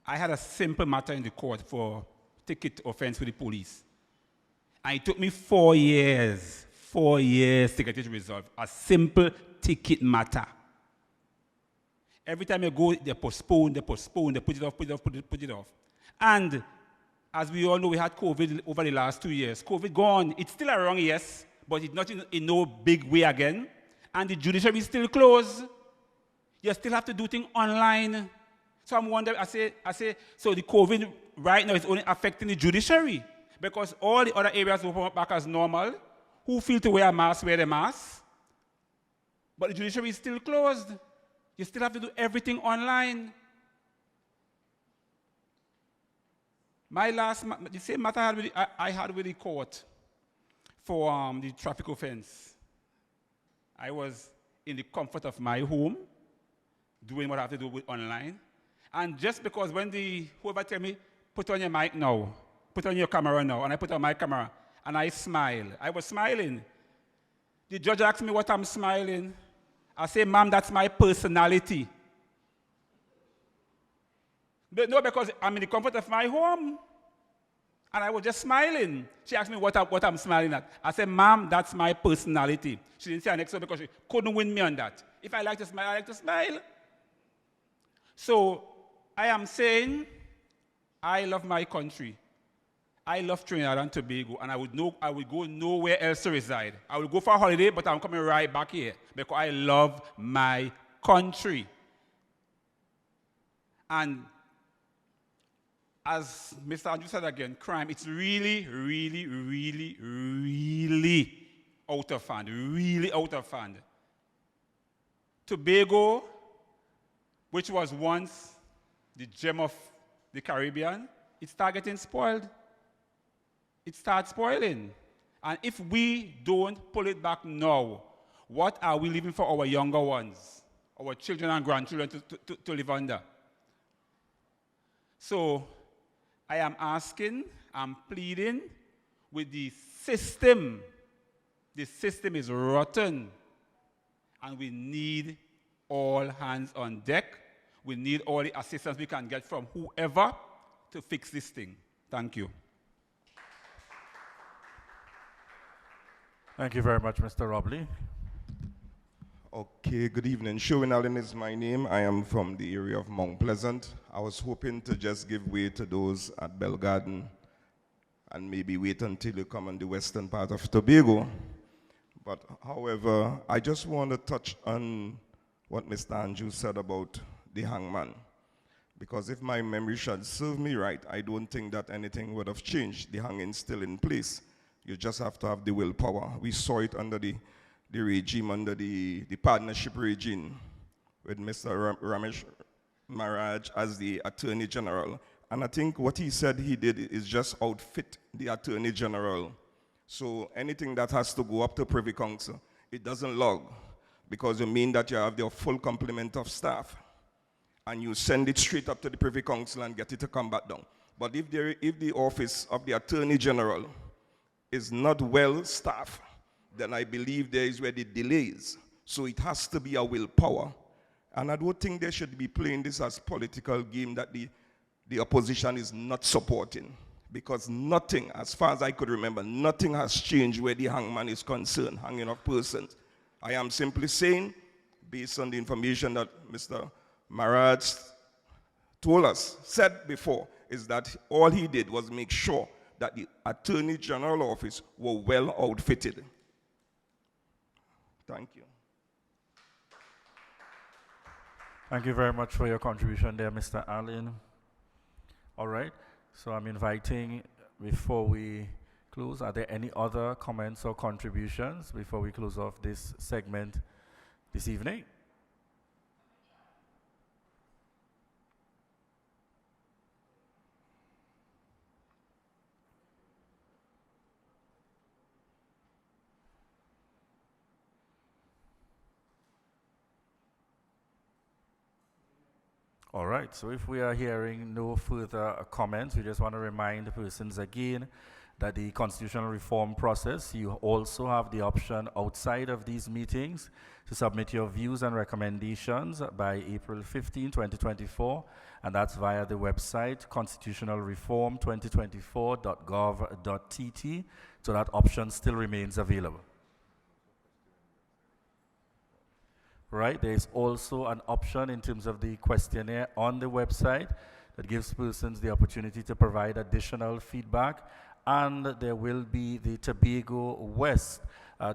I had a simple matter in the court for ticket offense with the police, and it took me 4 years to get it resolved. A simple ticket matter. Every time you go, they postpone, they put it off. And as we all know, we had COVID over the last 2 years. COVID gone. It's still around, yes, but it's not in no big way again. And the judiciary is still closed. You still have to do things online. So I'm wondering, I say, so the COVID right now is only affecting the judiciary, because all the other areas open back as normal. Who feel to wear a mask, wear the mask. But the judiciary is still closed. You still have to do everything online. The same matter I had with the court for the traffic offense. I was in the comfort of my home, doing what I have to do with online. And just because when whoever tell me, put on your mic now, put on your camera now, and I put on my camera, and I smile. I was smiling. The judge asked me what I'm smiling. I say, ma'am, that's my personality. But no, because I'm in the comfort of my home. And I was just smiling. She asked me what I'm smiling at. I said, ma'am, that's my personality. She didn't say an extra because she couldn't win me on that. If I like to smile, I like to smile. So I am saying I love my country. I love Trinidad and Tobago, and I would go nowhere else to reside. I will go for a holiday, but I'm coming right back here because I love my country. And as Mr. Andrew said again, crime, it's really, really, really, really out of hand, really out of hand. Tobago, which was once the gem of the Caribbean, it's started getting spoiled. It starts spoiling. And if we don't pull it back now, what are we leaving for our younger ones, our children and grandchildren to live under? So I am asking, I'm pleading with the system. The system is rotten, and we need all hands on deck. We need all the assistance we can get from whoever to fix this thing. Thank you. Thank you very much, Mr. Robley. Okay, good evening. Sherwin Allen is my name. I am from the area of Mount Pleasant. I was hoping to just give way to those at Bell Garden and maybe wait until you come on the western part of Tobago. But however, I just want to touch on what Mr. Andrew said about the hangman. Because if my memory should serve me right, I don't think that anything would have changed. The hanging's still in place. You just have to have the willpower. We saw it under the regime, under the partnership regime with Mr. Ramesh Maharaj as the Attorney General. And I think what he said he did is just outfit the Attorney General. So anything that has to go up to Privy Council, it doesn't log, because you mean that you have your full complement of staff and you send it straight up to the Privy Council and get it to come back down. But if the office of the Attorney General is not well staffed, then I believe there is where the delay is. So it has to be a willpower. And I don't think they should be playing this as political game that the opposition is not supporting. Because nothing, as far as I could remember, nothing has changed where the hangman is concerned, hanging of persons. I am simply saying, based on the information that Mr. Maharaj told us, said before, is that all he did was make sure that the Attorney General office were well outfitted. Thank you. Thank you very much for your contribution there, Mr. Allen. All right, so I'm inviting, before we close, are there any other comments or contributions before we close off this segment this evening? All right, so if we are hearing no further comments, we just want to remind the persons again that the constitutional reform process, you also have the option outside of these meetings to submit your views and recommendations by April 15, 2024, and that's via the website constitutionalreform2024.gov.tt, so that option still remains available. Right, there is also an option in terms of the questionnaire on the website that gives persons the opportunity to provide additional feedback, and there will be the Tobago West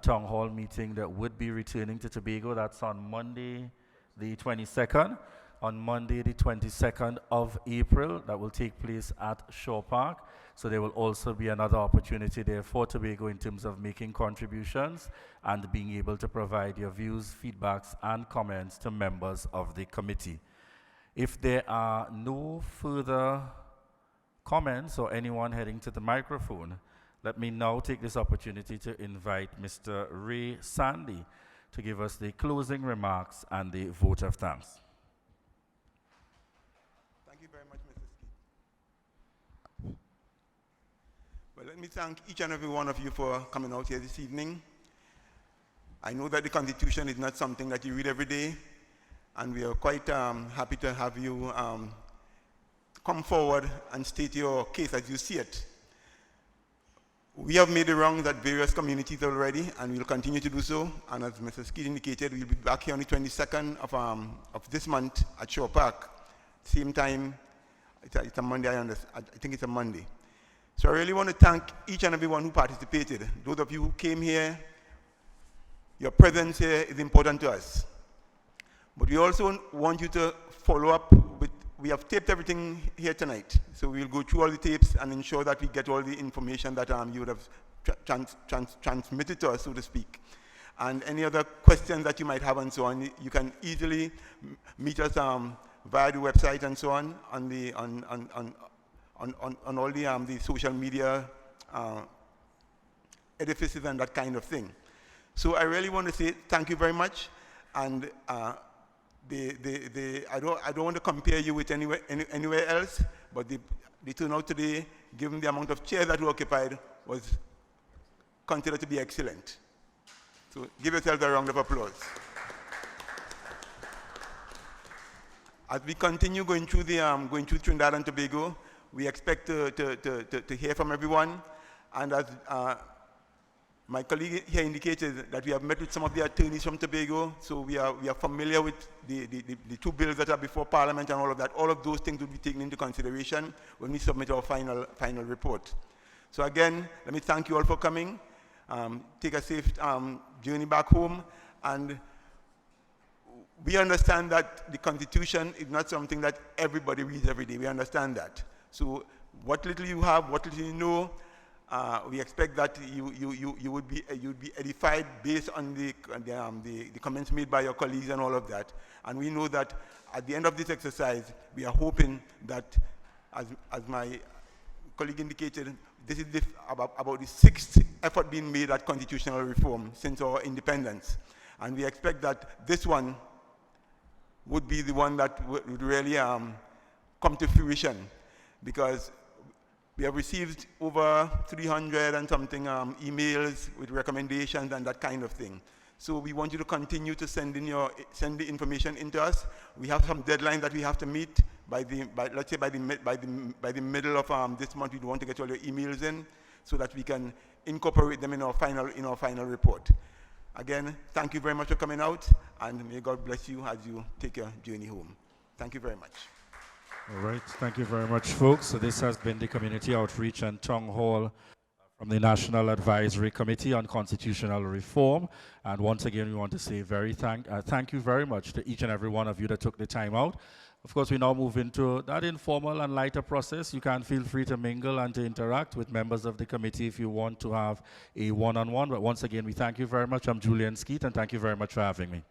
Town Hall meeting that would be returning to Tobago. That's on Monday the 22nd. On Monday the 22nd of April, that will take place at Shaw Park. So there will also be another opportunity there for Tobago in terms of making contributions and being able to provide your views, feedbacks, and comments to members of the committee. If there are no further comments or anyone heading to the microphone, let me now take this opportunity to invite Mr. Ray Sandy to give us the closing remarks and the vote of thanks. Thank you very much, Mr. Skip. Well, let me thank each and every one of you for coming out here this evening. I know that the Constitution is not something that you read every day, and we are quite happy to have you come forward and state your case as you see it. We have made the wrongs at various communities already, and we'll continue to do so. And as Mr. Skeet indicated, we'll be back here on the 22nd of this month at Shore Park. Same time, it's a Monday, I think it's a Monday. So I really want to thank each and everyone who participated. Those of you who came here, your presence here is important to us. But we also want you to follow up with, we have taped everything here tonight. So we'll go through all the tapes and ensure that we get all the information that you would have transmitted to us, so to speak. And any other questions that you might have and so on, you can easily meet us via the website and so on all the social media edifices and that kind of thing. So I really want to say thank you very much. And I don't want to compare you with anywhere else, but the turnout today, given the amount of chairs that were occupied, was considered to be excellent. So give yourselves a round of applause. As we continue going through Trinidad and Tobago, we expect to hear from everyone. And as my colleague here indicated, that we have met with some of the attorneys from Tobago, so we are familiar with the two bills that are before Parliament and all of that. All of those things will be taken into consideration when we submit our final report. So again, let me thank you all for coming. Take a safe journey back home. And we understand that the Constitution is not something that everybody reads every day. We understand that. So what little you have, what little you know, we expect that you would be edified based on the comments made by your colleagues and all of that. And we know that at the end of this exercise, we are hoping that, as my colleague indicated, this is about the sixth effort being made at constitutional reform since our independence. And we expect that this one would be the one that would really come to fruition, because we have received over 300 and something emails with recommendations and that kind of thing. So we want you to continue to send the information into us. We have some deadlines that we have to meet let's say by the middle of this month. We want to get all your emails in so that we can incorporate them in our final report. Again, thank you very much for coming out, and may God bless you as you take your journey home. Thank you very much. All right, thank you very much, folks. So this has been the Community Outreach and Town Hall from the National Advisory Committee on Constitutional Reform. And once again, we want to say thank you very much to each and every one of you that took the time out. Of course, we now move into that informal and lighter process. You can feel free to mingle and to interact with members of the committee if you want to have a one-on-one. But once again, we thank you very much. I'm Julian Skeet, and thank you very much for having me.